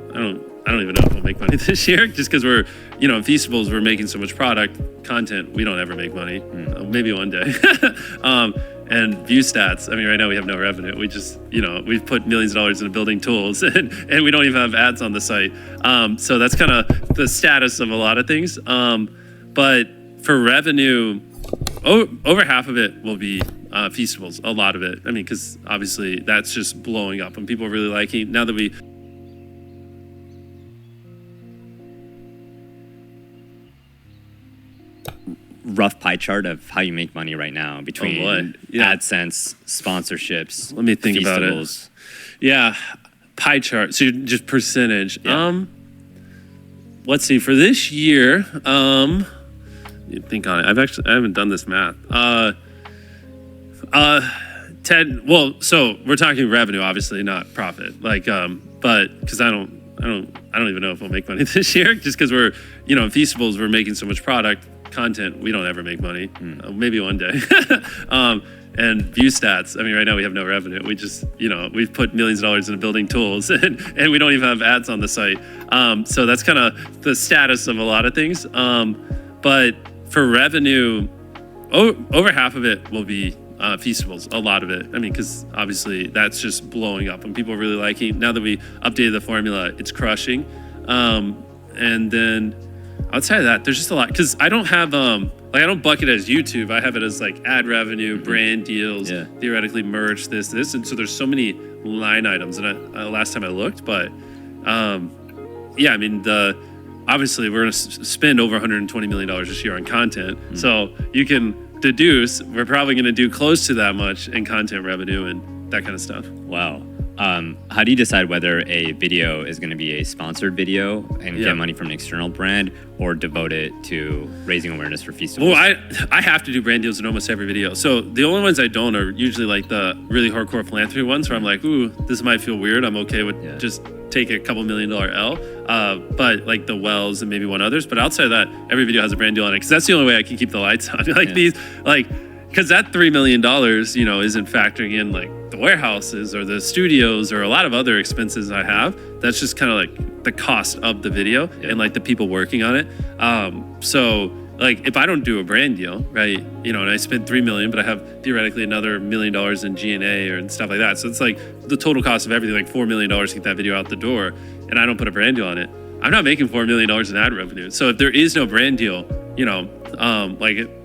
even know if we'll make money this year, just because we're, in Feastables, we're making so much product content, we don't ever make money. Maybe one day. And view stats. I mean, right now we have no revenue. We just, we've put millions of dollars into building tools, and we don't even have ads on the site. So that's kind of the status of a lot of things. But for revenue, over half of it will be Feastables. A lot of it. I mean, because obviously that's just blowing up, and people are really liking. Now that we rough pie chart of how you make money right now between AdSense, sponsorships. Let me think about it. Feastables? Yeah, pie chart. So just percentage. Yeah. Let's see. For this year, think on it. I haven't done this math. Ted. Well, so we're talking revenue, obviously, not profit. But because I don't even know if we'll make money this year, just because we're, in Feastables, we're making so much product content, we don't ever make money. Maybe one day. And view stats. I mean, right now we have no revenue. We just, we've put millions of dollars into building tools, and we don't even have ads on the site. So that's kind of the status of a lot of things. But for revenue, over half of it will be Feastables. A lot of it. I mean, because obviously that's just blowing up, and people are really liking. Now that we updated the formula, it's crushing. And then outside of that, there's just a lot, because I don't have I don't bucket it as YouTube. I have it as like ad revenue, brand deals, theoretically merch, this, and so there's so many line items. And last time I looked, but I mean, obviously we're gonna spend over $120 million this year on content. So you can deduce we're probably gonna do close to that much in content revenue and that kind of stuff. Wow. How do you decide whether a video is going to be a sponsored video and get money from an external brand, or devote it to raising awareness for Feastables? Well, I have to do brand deals in almost every video. So the only ones I don't are usually like the really hardcore philanthropy ones, where I'm like, ooh, this might feel weird. I'm okay with just take a couple $1 million L. But like the Wells and maybe one others. But outside of that, every video has a brand deal on it, because that's the only way I can keep the lights on. Because that $3 million, isn't factoring in like the warehouses or the studios or a lot of other expenses I have. That's just kind of like the cost of the video and like the people working on it. So like if I don't do a brand deal, right, and I spend $3 million, but I have theoretically another $1 million in G&A and stuff like that. So it's like the total cost of everything, like $4 million to get that video out the door, and I don't put a brand deal on it. I'm not making $4 million in ad revenue. So if there is no brand deal,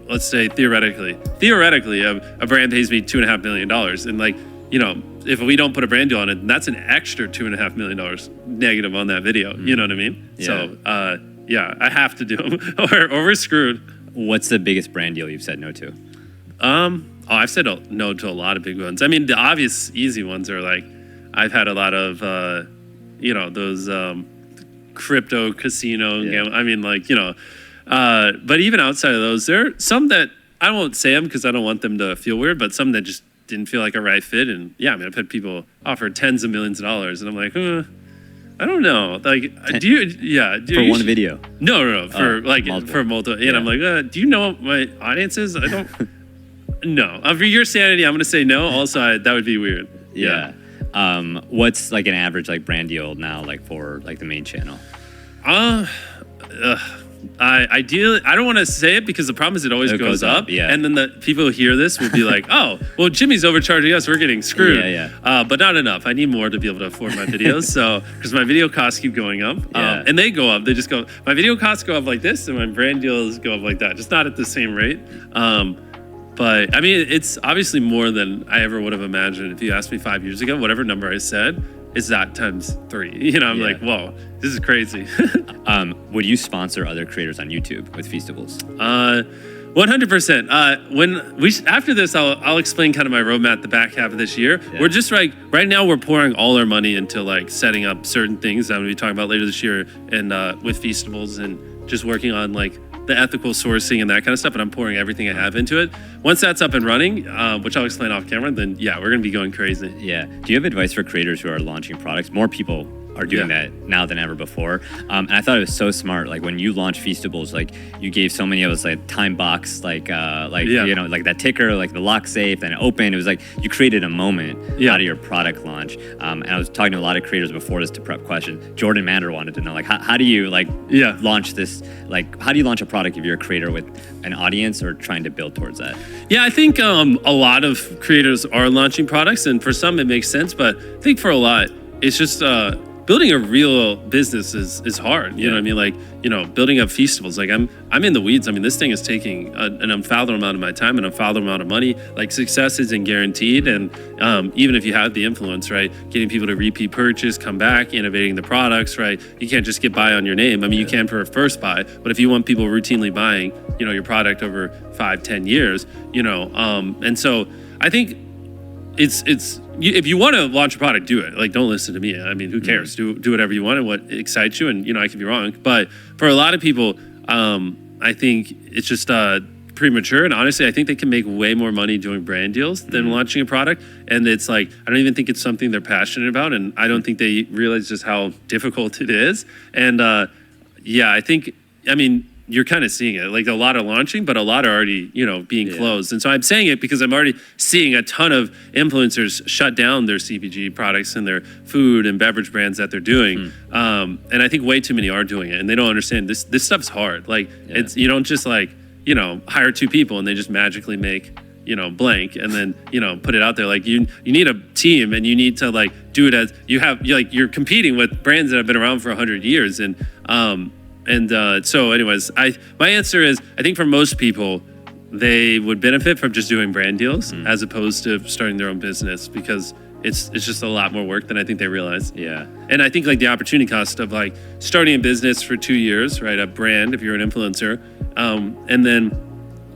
let's say theoretically, a brand pays me $2.5 million, and like, if we don't put a brand deal on it, that's an extra $2.5 million negative on that video. You know what I mean? Yeah. So, I have to do them, or we're screwed. What's the biggest brand deal you've said no to? I've said no to a lot of big ones. I mean, the obvious easy ones are like, I've had a lot of, those crypto casino. I mean, but even outside of those, there are some that I won't say them because I don't want them to feel weird, but some that just didn't feel like a right fit. And I've had people offer tens of millions of dollars, and I'm like, I don't know. Like, for one video? No, for multiple. For multiple. And I'm like, do you know what my audience is? I don't. No, for your sanity, I'm gonna say no. Also, that would be weird. Yeah. What's like an average like brand deal now, like for like the main channel? I don't want to say it because the problem is it always goes up. Yeah. And then the people who hear this will be like, oh, well, Jimmy's overcharging us. We're getting screwed. Yeah. But not enough. I need more to be able to afford my videos. So, because my video costs keep going up. Yeah. And they go up. They just go, my video costs go up like this and my brand deals go up like that. Just not at the same rate. But I mean, it's obviously more than I ever would have imagined. If you asked me 5 years ago, whatever number I said, it's that times 3. You know, I'm like, whoa, this is crazy. Would you sponsor other creators on YouTube with Feastables? 100%. When we after this, I'll explain kind of my roadmap the back half of this year. Yeah. We're just like right now we're pouring all our money into like setting up certain things that I'm gonna be talking about later this year, and with Feastables and just working on like the ethical sourcing and that kind of stuff. And I'm pouring everything I have into it. Once that's up and running, which I'll explain off camera, then yeah, we're gonna be going crazy. Yeah. Do you have advice for creators who are launching products? More people are doing that now than ever before. And I thought it was so smart. Like when you launched Feastables, like you gave so many of us like time box, like you know, like that ticker, like the lock safe, and it opened. It was like you created a moment out of your product launch. And I was talking to a lot of creators before this to prep questions. Jordan Mander wanted to know like how do you like launch this? Like how do you launch a product if you're a creator with an audience or trying to build towards that? Yeah, I think a lot of creators are launching products, and for some it makes sense, but I think for a lot it's just building a real business is hard. You know what I mean? Like, you know, building up Feastables. Like I'm in the weeds. I mean, this thing is taking an unfathomable amount of my time, an unfathomable amount of money. Like success isn't guaranteed. And even if you have the influence, right, getting people to repeat purchase, come back, innovating the products, right? You can't just get by on your name. I mean, you can for a first buy, but if you want people routinely buying, you know, your product over 5-10 years, you know, and so I think it's if you want to launch a product, do it. Like, don't listen to me. I mean, who cares? Do whatever you want and what excites you. And, you know, I could be wrong. But for a lot of people, I think it's just premature. And honestly, I think they can make way more money doing brand deals than launching a product. And it's like, I don't even think it's something they're passionate about. And I don't think they realize just how difficult it is. And I think, I mean, you're kind of seeing it. Like a lot are launching, but a lot are already, you know, being closed. And so I'm saying it because I'm already seeing a ton of influencers shut down their CPG products and their food and beverage brands that they're doing. And I think way too many are doing it, and they don't understand this stuff's hard. Like it's, you don't just like, you know, hire 2 people and they just magically make, you know, blank and then, you know, put it out there. Like you need a team, and you need to like do it as you're competing with brands that have been around for 100 years. So anyways, my answer is, I think for most people, they would benefit from just doing brand deals as opposed to starting their own business, because it's just a lot more work than I think they realize. Yeah. And I think like the opportunity cost of like starting a business for 2 years, right? A brand, if you're an influencer, and then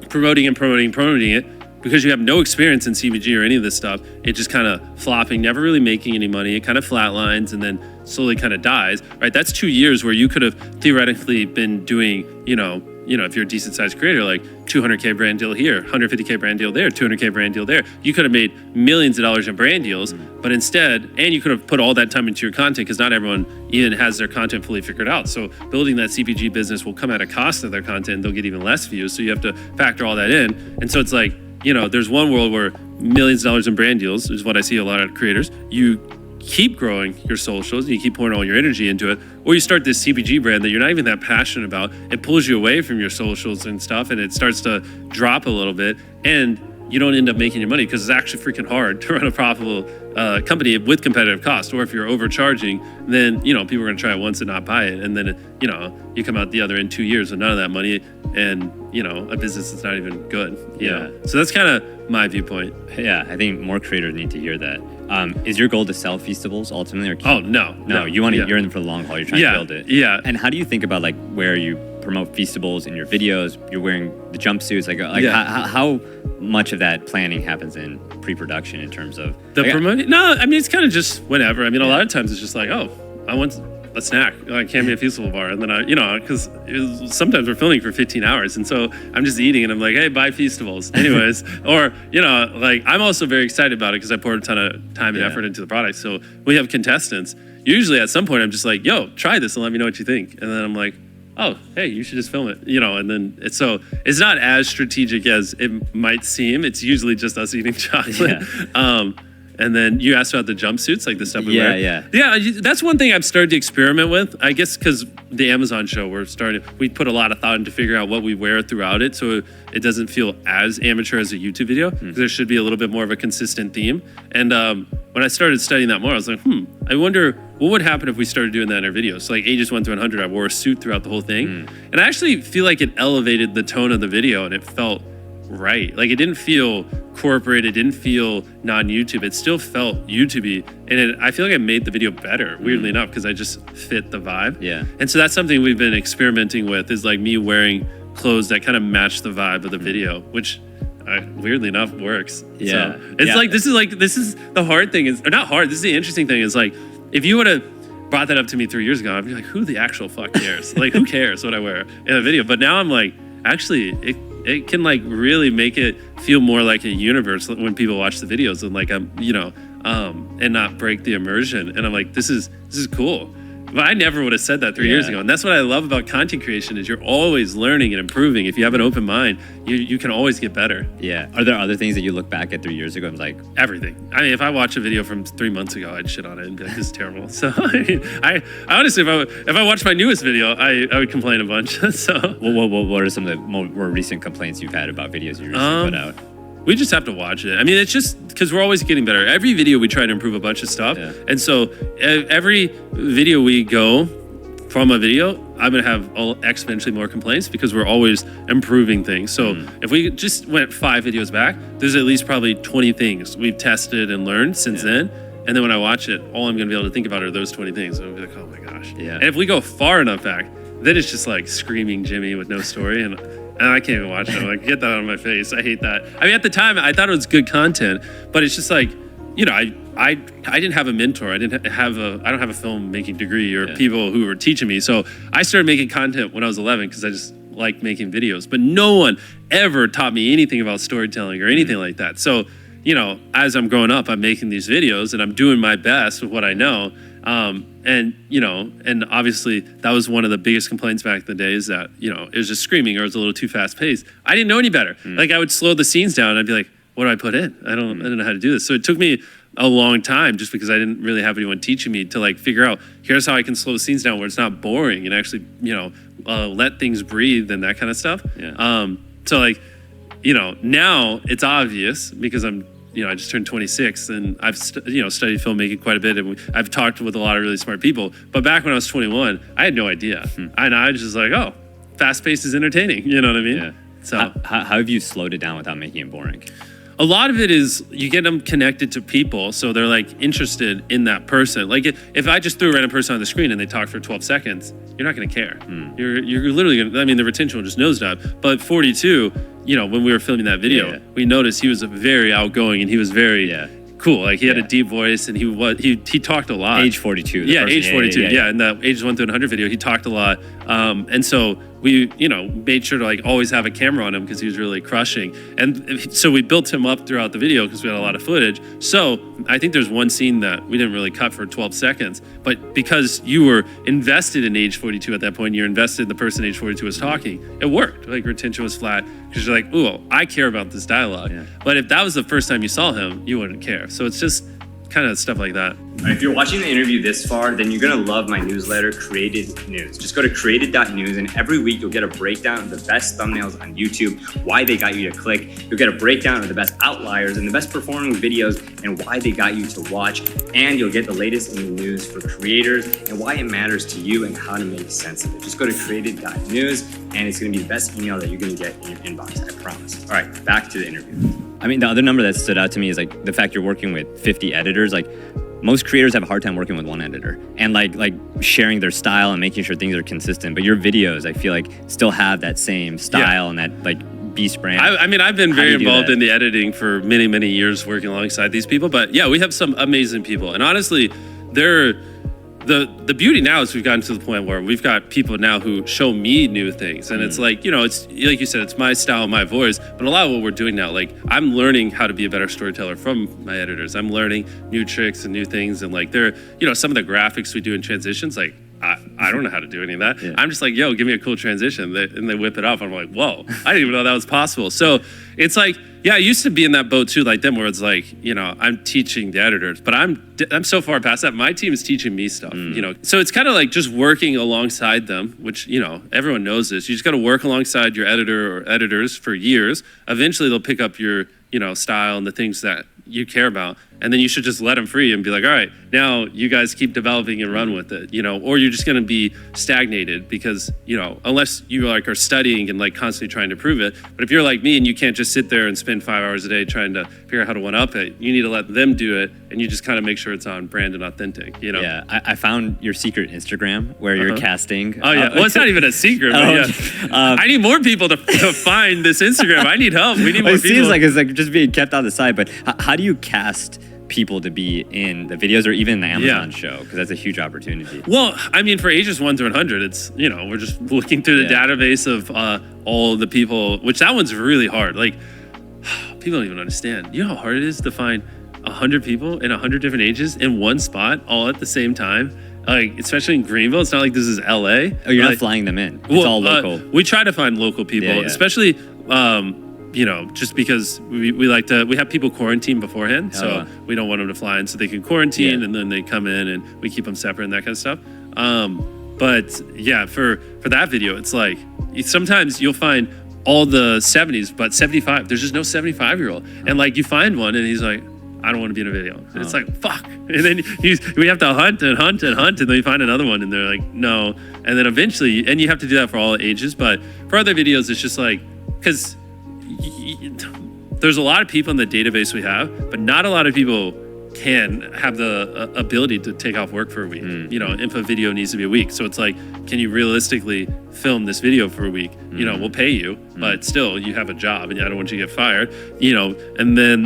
promoting it, because you have no experience in CPG or any of this stuff, it just kind of flopping, never really making any money. It kind of flatlines and then slowly kind of dies, right? That's 2 years where you could have theoretically been doing, you know, if you're a decent sized creator, like 200K brand deal here, 150K brand deal there, 200K brand deal there. You could have made millions of dollars in brand deals, but instead, and you could have put all that time into your content, because not everyone even has their content fully figured out. So building that CPG business will come at a cost of their content. They'll get even less views. So you have to factor all that in. And so it's like, you know, there's one world where millions of dollars in brand deals is what I see a lot of creators. You keep growing your socials, and you keep pouring all your energy into it, or you start this CPG brand that you're not even that passionate about. It pulls you away from your socials and stuff, and it starts to drop a little bit, and you don't end up making your money because it's actually freaking hard to run a profitable company with competitive cost. Or if you're overcharging, then, you know, people are going to try it once and not buy it, and then you know, you come out the other end 2 years with none of that money, and you know, a business that's not even good. You know? So that's kind of my viewpoint. Yeah, I think more creators need to hear that. Is your goal to sell Feastables ultimately? Or No. You want to. You're in for the long haul. You're trying to build it. Yeah. And how do you think about like where you promote Feastables in your videos? You're wearing the jumpsuits. How much of that planning happens in pre-production in terms of the promoting? No, I mean, it's kind of just whenever. I mean, a lot of times it's just like, oh, I want a snack, like hand me a Feastable bar, and then I, you know, because sometimes we're filming for 15 hours, and so I'm just eating, and I'm like, hey, buy Feastables, anyways. Or, you know, like I'm also very excited about it because I poured a ton of time and effort into the product. So we have contestants. Usually at some point I'm just like, yo, try this and let me know what you think, and then I'm like, oh, hey, you should just film it, you know. And then it's not as strategic as it might seem. It's usually just us eating chocolate. And then you asked about the jumpsuits, like the stuff we wear. Yeah. That's one thing I've started to experiment with. I guess because the Amazon show, we put a lot of thought into figuring out what we wear throughout it, so it doesn't feel as amateur as a YouTube video. Because there should be a little bit more of a consistent theme. And when I started studying that more, I was like, I wonder what would happen if we started doing that in our videos. So like ages 1 through 100, I wore a suit throughout the whole thing, and I actually feel like it elevated the tone of the video, and it felt right. Like it didn't feel corporate, it didn't feel non-YouTube. It still felt YouTube-y, and I feel like I made the video better, weirdly enough, because I just fit the vibe. Yeah. And so that's something we've been experimenting with, is like me wearing clothes that kind of match the vibe of the video, which weirdly enough works. Yeah. So it's this is the hard thing, is, or not hard, this is the interesting thing, is like, if you would have brought that up to me 3 years ago, I'd be like, who the actual fuck cares? Like, who cares what I wear in a video? But now I'm like, actually, it can like really make it feel more like a universe when people watch the videos, and like and not break the immersion. And I'm like, this is cool. But I never would have said that 3 years ago. And that's what I love about content creation, is you're always learning and improving. If you have an open mind, you can always get better. Yeah. Are there other things that you look back at 3 years ago and like everything? I mean, if I watch a video from 3 months ago, I'd shit on it and be like, this is terrible. So I honestly, if I watched my newest video, I would complain a bunch. So what are some of the more recent complaints you've had about videos you recently put out? We just have to watch it. I mean, it's just because we're always getting better. Every video we try to improve a bunch of stuff. Yeah. And so every video we go from a video, I'm going to have exponentially more complaints, because we're always improving things. So if we just went 5 videos back, there's at least probably 20 things we've tested and learned since then. And then when I watch it, all I'm going to be able to think about are those 20 things. And I'll be like, oh my gosh. Yeah. And if we go far enough back, then it's just like screaming Jimmy with no story. And I can't even watch it. I'm like, get that out of my face. I hate that. I mean, at the time, I thought it was good content, but it's just like, I didn't have a mentor. I don't have a filmmaking degree or people who were teaching me. So I started making content when I was 11 because I just liked making videos. But no one ever taught me anything about storytelling or anything like that. So, as I'm growing up, I'm making these videos and I'm doing my best with what I know. And obviously that was one of the biggest complaints back in the day, is that, it was just screaming or it was a little too fast paced. I didn't know any better. Like I would slow the scenes down and I'd be like, what do I put in? I don't know how to do this. So it took me a long time, just because I didn't really have anyone teaching me, to like figure out, here's how I can slow scenes down where it's not boring and actually, let things breathe and that kind of stuff. Yeah. So like, now it's obvious because I just turned 26 and I've studied filmmaking quite a bit, and I've talked with a lot of really smart people. But back when I was 21, I had no idea. And I was just like, oh, fast paced is entertaining. You know what I mean? Yeah. So how have you slowed it down without making it boring? a lot of it is you get them connected to people, so they're like interested in that person. Like if I just threw a random person on the screen and they talk for 12 seconds, you're not going to care. You're literally going to, I mean, the retention will just nosedive. But 42, you know, when we were filming that video, we noticed he was very outgoing and he was very cool. Like he had a deep voice and he talked a lot. Age 42. Age 42. Yeah, in the Ages 1 through 100 video, he talked a lot. And so we, made sure to like always have a camera on him because he was really crushing. And so we built him up throughout the video because we had a lot of footage. So I think there's one scene that we didn't really cut for 12 seconds, but because you were invested in age 42 at that point, you're invested in the person age 42 was talking, it worked. Like retention was flat because you're like, ooh, I care about this dialogue. Yeah. But if that was the first time you saw him, you wouldn't care. So it's just kind of stuff like that. If you're watching the interview this far, then you're gonna love my newsletter, Created News. Just go to created.news, and every week you'll get a breakdown of the best thumbnails on YouTube, why they got you to click. You'll get a breakdown of the best outliers and the best performing videos and why they got you to watch. And you'll get the latest in the news for creators and why it matters to you and how to make sense of it. Just go to created.news, and it's gonna be the best email that you're gonna get in your inbox, I promise. All right, back to the interview. I mean, the other number that stood out to me is like the fact you're working with 50 editors. Like most creators have a hard time working with one editor and like sharing their style and making sure things are consistent. But your videos, I feel like, still have that same style and that like Beast brand. I mean, I've been very involved in the editing for many, many years working alongside these people. But yeah, we have some amazing people. And honestly, the beauty now is we've gotten to the point where we've got people now who show me new things. And it's like, it's like you said, it's my style, my voice. But a lot of what we're doing now, like I'm learning how to be a better storyteller from my editors. I'm learning new tricks and new things. And like some of the graphics we do in transitions, like I don't know how to do any of that. Yeah. I'm just like, yo, give me a cool transition. And they whip it off. I'm like, whoa, I didn't even know that was possible. So it's like, yeah, I used to be in that boat too, like them, where it's like, you know, I'm teaching the editors, but I'm so far past that. My team is teaching me stuff, you know. So it's kind of like just working alongside them, which, you know, everyone knows this. You just got to work alongside your editor or editors for years. Eventually they'll pick up your, you know, style and the things that you care about. And then you should just let them free and be like, all right, now you guys keep developing and run with it, you know, or you're just going to be stagnated because, you know, unless you like are studying and like constantly trying to prove it. But if you're like me and you can't just sit there and spend 5 hours a day trying to figure out how to one up it, you need to let them do it. And you just kind of make sure it's on brand and authentic, you know? Yeah, I found your secret Instagram where you're casting. Oh yeah, well it's not even a secret, but yeah. I need more people to find this Instagram. I need help. We need more It people. seems like it's like just being kept on the side, but how do you cast people to be in the videos or even the Amazon show? Because that's a huge opportunity. Well, I mean, for ages 1 through 100, it's, you know, we're just looking through the database of all the people, which that one's really hard. Like, people don't even understand. You know how hard it is to find 100 people in 100 different ages in one spot all at the same time? Like, especially in Greenville, it's not like this is LA. Oh, you're like, not flying them in. It's all local. We try to find local people, especially, you know, just because we like to, we have people quarantine beforehand, so we don't want them to fly in so they can quarantine and then they come in and we keep them separate and that kind of stuff. But yeah, for that video, it's like, sometimes you'll find all the 70s, but 75, there's just no 75-year-old. And like you find one and he's like, I don't want to be in a video. And it's like, fuck. And then we have to hunt and hunt and hunt, and then you find another one and they're like, no. And then eventually, and you have to do that for all ages, but for other videos, it's just like, because there's a lot of people in the database we have, but not a lot of people can have the ability to take off work for a week. You know, if a video needs to be a week. So it's like, can you realistically film this video for a week? You know, we'll pay you, but still you have a job and I don't want you to get fired, you know, and then,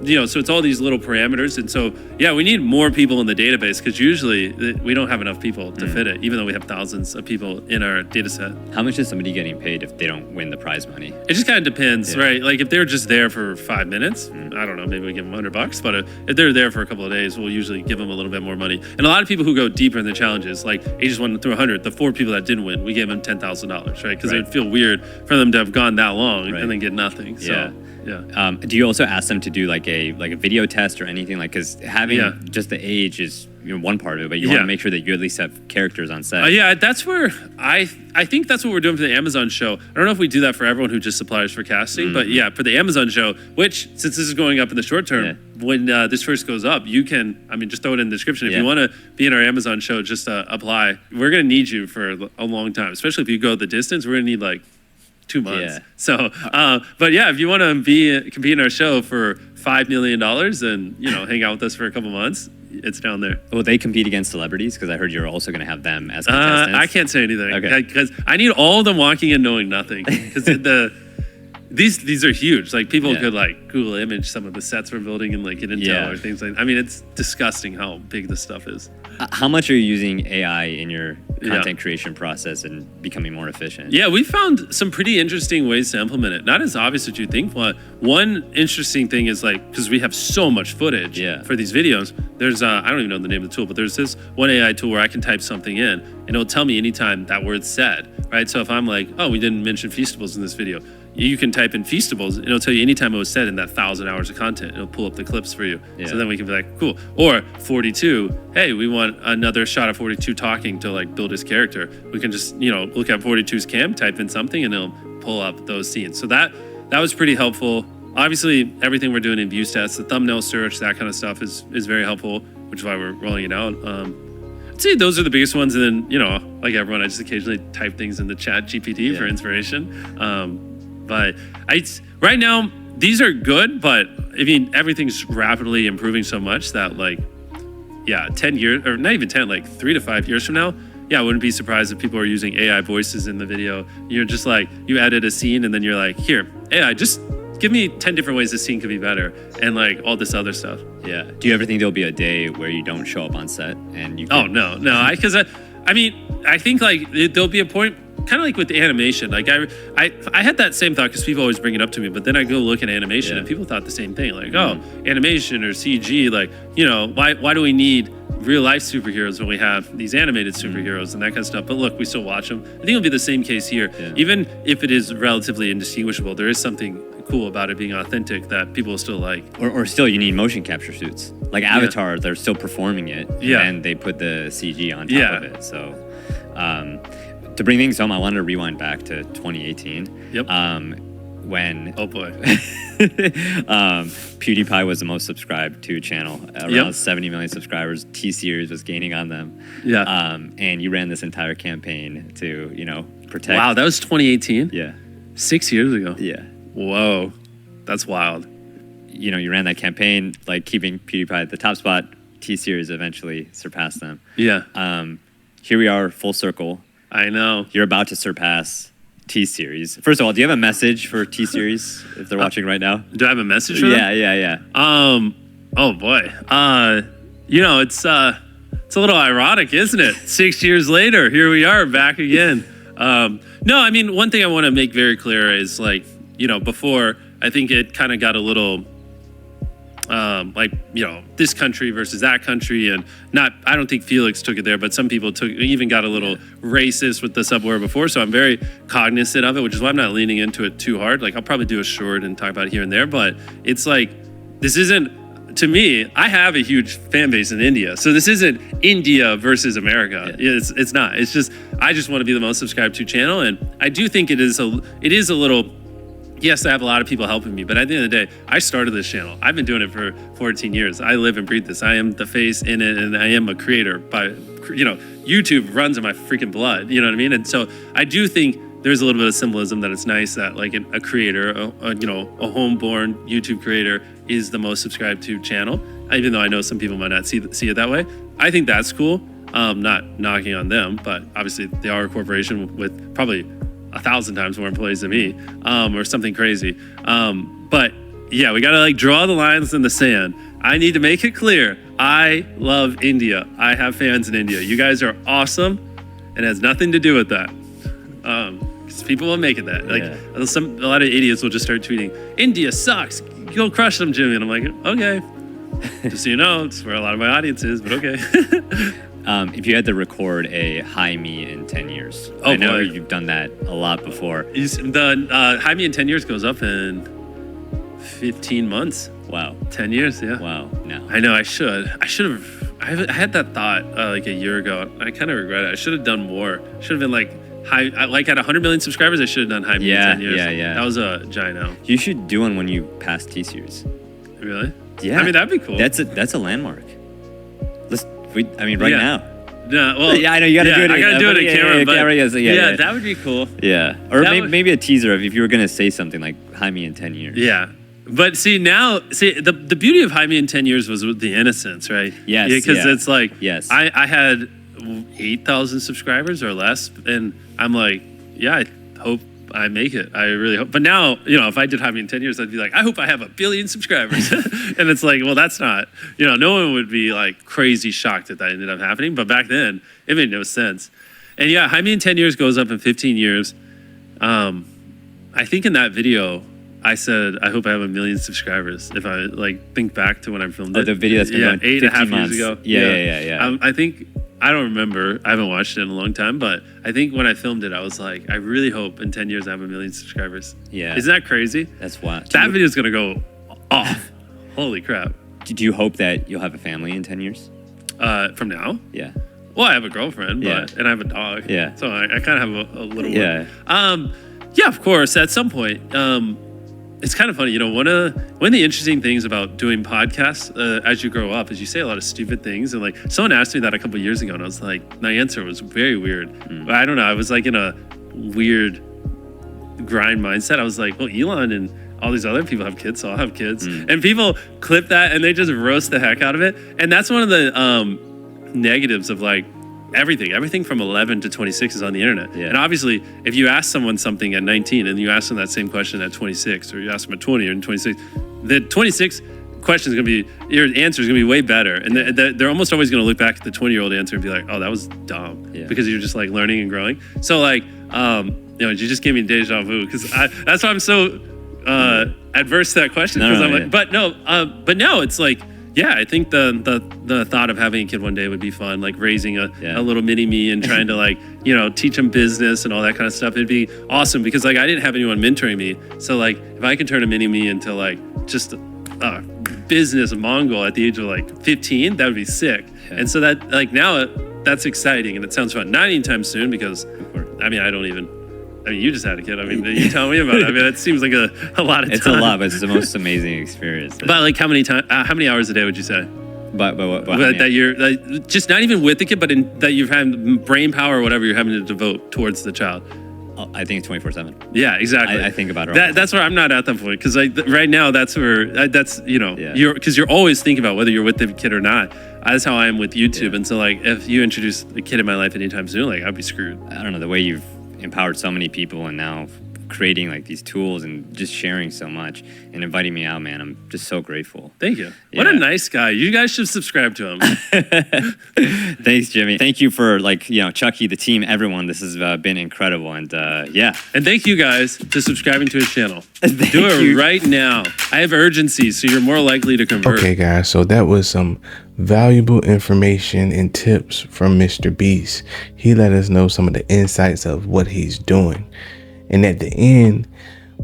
you know, so it's all these little parameters. And so, yeah, we need more people in the database because usually we don't have enough people to fit it, even though we have thousands of people in our data set. How much is somebody getting paid if they don't win the prize money? It just kind of depends, right? Like if they're just there for 5 minutes, I don't know, maybe we give them $100, but if they're there for a couple of days, we'll usually give them a little bit more money. And a lot of people who go deeper in the challenges, like ages 1 through 100, the 4 people that didn't win, we gave them $10,000, right? Because it would feel weird for them to have gone that long and then get nothing. So, yeah. Do you also ask them to do like a video test or anything? Like, because having just the age is, you know, one part of it, but you want to make sure that you at least have characters on set. Yeah, that's where I think that's what we're doing for the Amazon show. I don't know if we do that for everyone who just supplies for casting, but yeah, for the Amazon show, which since this is going up in the short term, when this first goes up, you can, I mean, just throw it in the description. If you want to be in our Amazon show, just apply. We're going to need you for a long time, especially if you go the distance. We're going to need like 2 months. So, but yeah, if you want to compete in our show for $5 million and, you know, hang out with us for a couple months, it's down there. Will they compete against celebrities? Because I heard you're also going to have them as contestants. I can't say anything because I need all of them walking and knowing nothing. Because these are huge. Like people could like Google image some of the sets we're building and like get intel or things like. I mean, it's disgusting how big this stuff is. How much are you using AI in your content creation process and becoming more efficient? Yeah, we found some pretty interesting ways to implement it. Not as obvious as you think. But one interesting thing is like, because we have so much footage for these videos, there's, I don't even know the name of the tool, but there's this one AI tool where I can type something in and it'll tell me anytime that word's said, right? So if I'm like, oh, we didn't mention Feastables in this video, you can type in Feastables and it'll tell you anytime it was said in that 1,000 hours of content. It'll pull up the clips for you. So then we can be like, cool. Or 42, hey, we want another shot of 42 talking to like build his character. We can just, you know, look at 42's cam, type in something and it'll pull up those scenes. So that was pretty helpful. Obviously, everything we're doing in view stats, the thumbnail search, that kind of stuff is very helpful, which is why we're rolling it out. I'd say those are the biggest ones. And then, you know, like everyone, I just occasionally type things in the chat GPT for inspiration. But right now, these are good, but I mean, everything's rapidly improving so much that like, 10 years, or not even 10, like 3 to 5 years from now, I wouldn't be surprised if people are using AI voices in the video. You're just like, you edit a scene and then you're like, here, AI, just give me 10 different ways this scene could be better and like all this other stuff. Yeah. Do you ever think there'll be a day where you don't show up on set and you Oh, no. Because I mean, I think like there'll be a point, kind of like with the animation. Like I had that same thought because people always bring it up to me, but then I go look at animation and people thought the same thing. Like, oh, animation or CG, like, you know, why do we need real life superheroes when we have these animated superheroes and that kind of stuff. But look, we still watch them. I think it'll be the same case here. Yeah. Even if it is relatively indistinguishable, there is something cool about it being authentic that people will still like. Or still, you need motion capture suits. Like Avatar, they're still performing it, Yeah. and they put the CG on top of it. So, to bring things home, I wanted to rewind back to 2018. Yep. When Oh boy. PewDiePie was the most subscribed to channel, around 70 million subscribers. T-Series was gaining on them. Yeah. And you ran this entire campaign to, protect. Wow, that was 2018? Yeah. 6 years ago. Yeah. Whoa. That's wild. You ran that campaign, like keeping PewDiePie at the top spot. T-Series eventually surpassed them. Yeah. Here we are, full circle. I know. You're about to surpass T-Series. First of all, do you have a message for T-Series if they're watching right now? Do I have a message for them? Yeah. Oh boy. It's a little ironic, isn't it? 6 years later, here we are back again. No, I mean, one thing I want to make very clear is before, I think it kind of got a little this country versus that country, and I don't think Felix took it there, but some people even got a little racist with the subword before. So I'm very cognizant of it, which is why I'm not leaning into it too hard. Like, I'll probably do a short and talk about it here and there, but it's like, this isn't, to me, I have a huge fan base in India. So this isn't India versus America. Yeah. It's not. It's just, I just want to be the most subscribed to channel. And I do think it is a little, yes, I have a lot of people helping me, but at the end of the day, I started this channel. I've been doing it for 14 years. I live and breathe this. I am the face in it, and I am a creator. YouTube runs in my freaking blood. You know what I mean? And so I do think there's a little bit of symbolism that it's nice that like a creator, a homeborn YouTube creator is the most subscribed to channel, even though I know some people might not see it that way. I think that's cool. Not knocking on them, but obviously they are a corporation with probably 1,000 times more employees than me, or something crazy. But yeah, we gotta draw the lines in the sand. I need to make it clear. I love India. I have fans in India. You guys are awesome. It has nothing to do with that. 'Cause people will make it that. A lot of idiots will just start tweeting, India sucks. Go crush them, Jimmy. And I'm like, okay. Just so you know, it's where a lot of my audience is, but okay. If you had to record a high me in 10 years, I know boy. you've done that a lot before. The high me in 10 years goes up in 15 months. Wow. 10 years, yeah. Wow. No. I know, I should have. I had that thought like a year ago. I kind of regret it. I should have done more. Should have been like at 100 million subscribers. I should have done high me in 10 years. Yeah. That was a giant L. You should do one when you pass T-Series. Really? Yeah. I mean, that'd be cool. That's a landmark. Right now. No, well, Yeah, I know you got to do it. I gotta do it in camera, but yeah, that would be cool. Yeah, or That would- maybe a teaser of if you were gonna say something like "High me in 10 years." Yeah. But the beauty of High Me in 10 Years was with the innocence, right? Yes, Because yeah. it's like, Yes. I had 8,000 subscribers or less, and I'm like, yeah, I hope I make it. I really hope. But now, if I did High Me in 10 years, I'd be like, I hope I have 1 billion subscribers. And it's like, well, that's not, no one would be like crazy shocked that ended up happening. But back then, it made no sense. And yeah, High Me in 10 years goes up in 15 years. I think in that video, I said, I hope I have 1 million subscribers. If I think back to when I filmed it. The video that's been going 8.5 months. years ago. Yeah. I think, I don't remember. I haven't watched it in a long time, but I think when I filmed it, I was like, I really hope in 10 years I have 1 million subscribers. Yeah. Isn't that crazy? That's wild. That video's gonna go off. Holy crap. Do you hope that you'll have a family in 10 years? From now? Yeah. Well, I have a girlfriend, Yeah. and I have a dog. Yeah. So I kind of have a little Yeah. one. Yeah, of course. At some point, it's kind of funny. One of the interesting things about doing podcasts as you grow up is you say a lot of stupid things. And someone asked me that a couple of years ago, and I was like, my answer was very weird. But I don't know. I was in a weird grind mindset. I was like, well, Elon and all these other people have kids, so I'll have kids. And people clip that and they just roast the heck out of it. And that's one of the negatives of everything from 11 to 26 is on the internet. Yeah. And obviously, if you ask someone something at 19 and you ask them that same question at 26, or you ask them at 20 or 26, the 26 question is going to be, your answer is going to be way better. And they're almost always going to look back at the 20-year-old answer and be like, oh, that was dumb. Yeah. Because you're just learning and growing. So you just gave me deja vu, because that's why I'm so adverse to that question. No, Because no, I'm yeah. like, but no, it's like, Yeah, I think the thought of having a kid one day would be fun, like raising a little mini me and trying to like, you know, teach him business and all that kind of stuff. It'd be awesome because like I didn't have anyone mentoring me. So like if I could turn a mini me into like just a business Mongol at the age of like 15, that would be sick. Yeah. And so that like now that's exciting and it sounds fun. Not anytime soon because I mean, you just had a kid. I mean, you tell me about it. I mean, it seems like a lot of time. It's a lot, but it's the most amazing experience. But like how many hours a day would you say? But what? That you're like, just not even with the kid, but that you've had brain power or whatever you're having to devote towards the child. I think it's 24/7. Yeah, exactly. I think about it. That's where I'm not at that point because like right now that's where you're always thinking about whether you're with the kid or not. That's how I am with YouTube, and so like if you introduce a kid in my life anytime soon, like I'd be screwed. I don't know the way you've empowered so many people and now creating like these tools and just sharing so much and inviting me out, man. I'm just so grateful. Thank you. What a nice guy. You guys should subscribe to him. Thanks, Jimmy. Thank you for like, you know, Chucky, the team, everyone. This has been incredible. And yeah. And thank you guys for subscribing to his channel. Do it right now. I have urgency, so you're more likely to convert. Okay, guys. So that was some valuable information and tips from Mr. Beast. He let us know some of the insights of what he's doing. And at the end,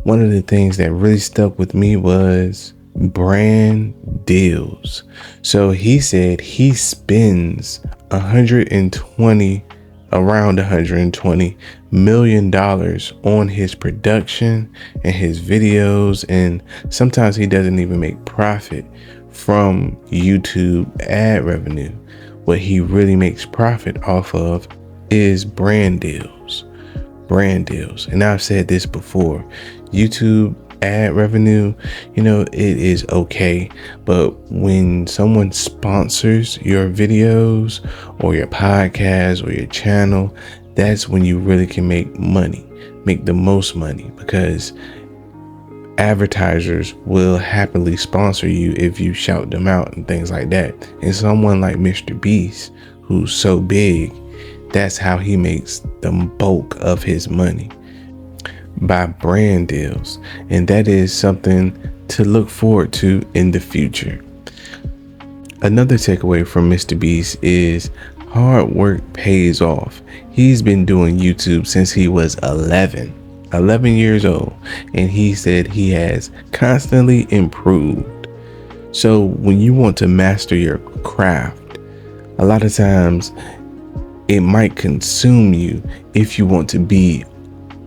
one of the things that really stuck with me was brand deals. So he said he spends around $120 million on his production and his videos. And sometimes he doesn't even make profit from YouTube ad revenue. What he really makes profit off of is brand deals. And I've said this before, YouTube ad revenue, you know, it is okay, but when someone sponsors your videos or your podcast or your channel, that's when you really can make the most money, because advertisers will happily sponsor you if you shout them out and things like that. And someone like Mr. Beast, who's so big, that's how he makes the bulk of his money, by brand deals. And that is something to look forward to in the future. Another takeaway from Mr. Beast is hard work pays off. He's been doing YouTube since he was 11 years old, and he said he has constantly improved. So when you want to master your craft, a lot of times it might consume you if you want to be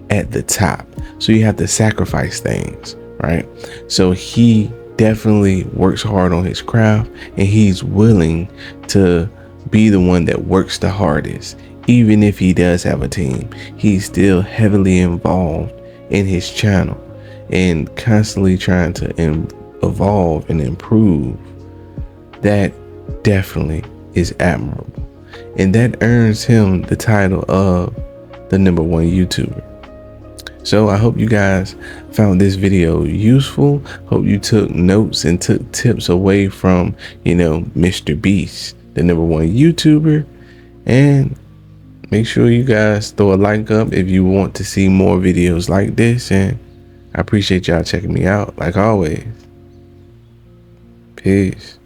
at the top. So you have to sacrifice things, right? So he definitely works hard on his craft, and he's willing to be the one that works the hardest. Even if he does have a team, he's still heavily involved in his channel and constantly trying to evolve and improve. That definitely is admirable. And that earns him the title of the #1 YouTuber. So I hope you guys found this video useful. Hope you took notes and took tips away from, you know, Mr. Beast, the #1 YouTuber. And make sure you guys throw a like up if you want to see more videos like this. And I appreciate y'all checking me out like always. Peace.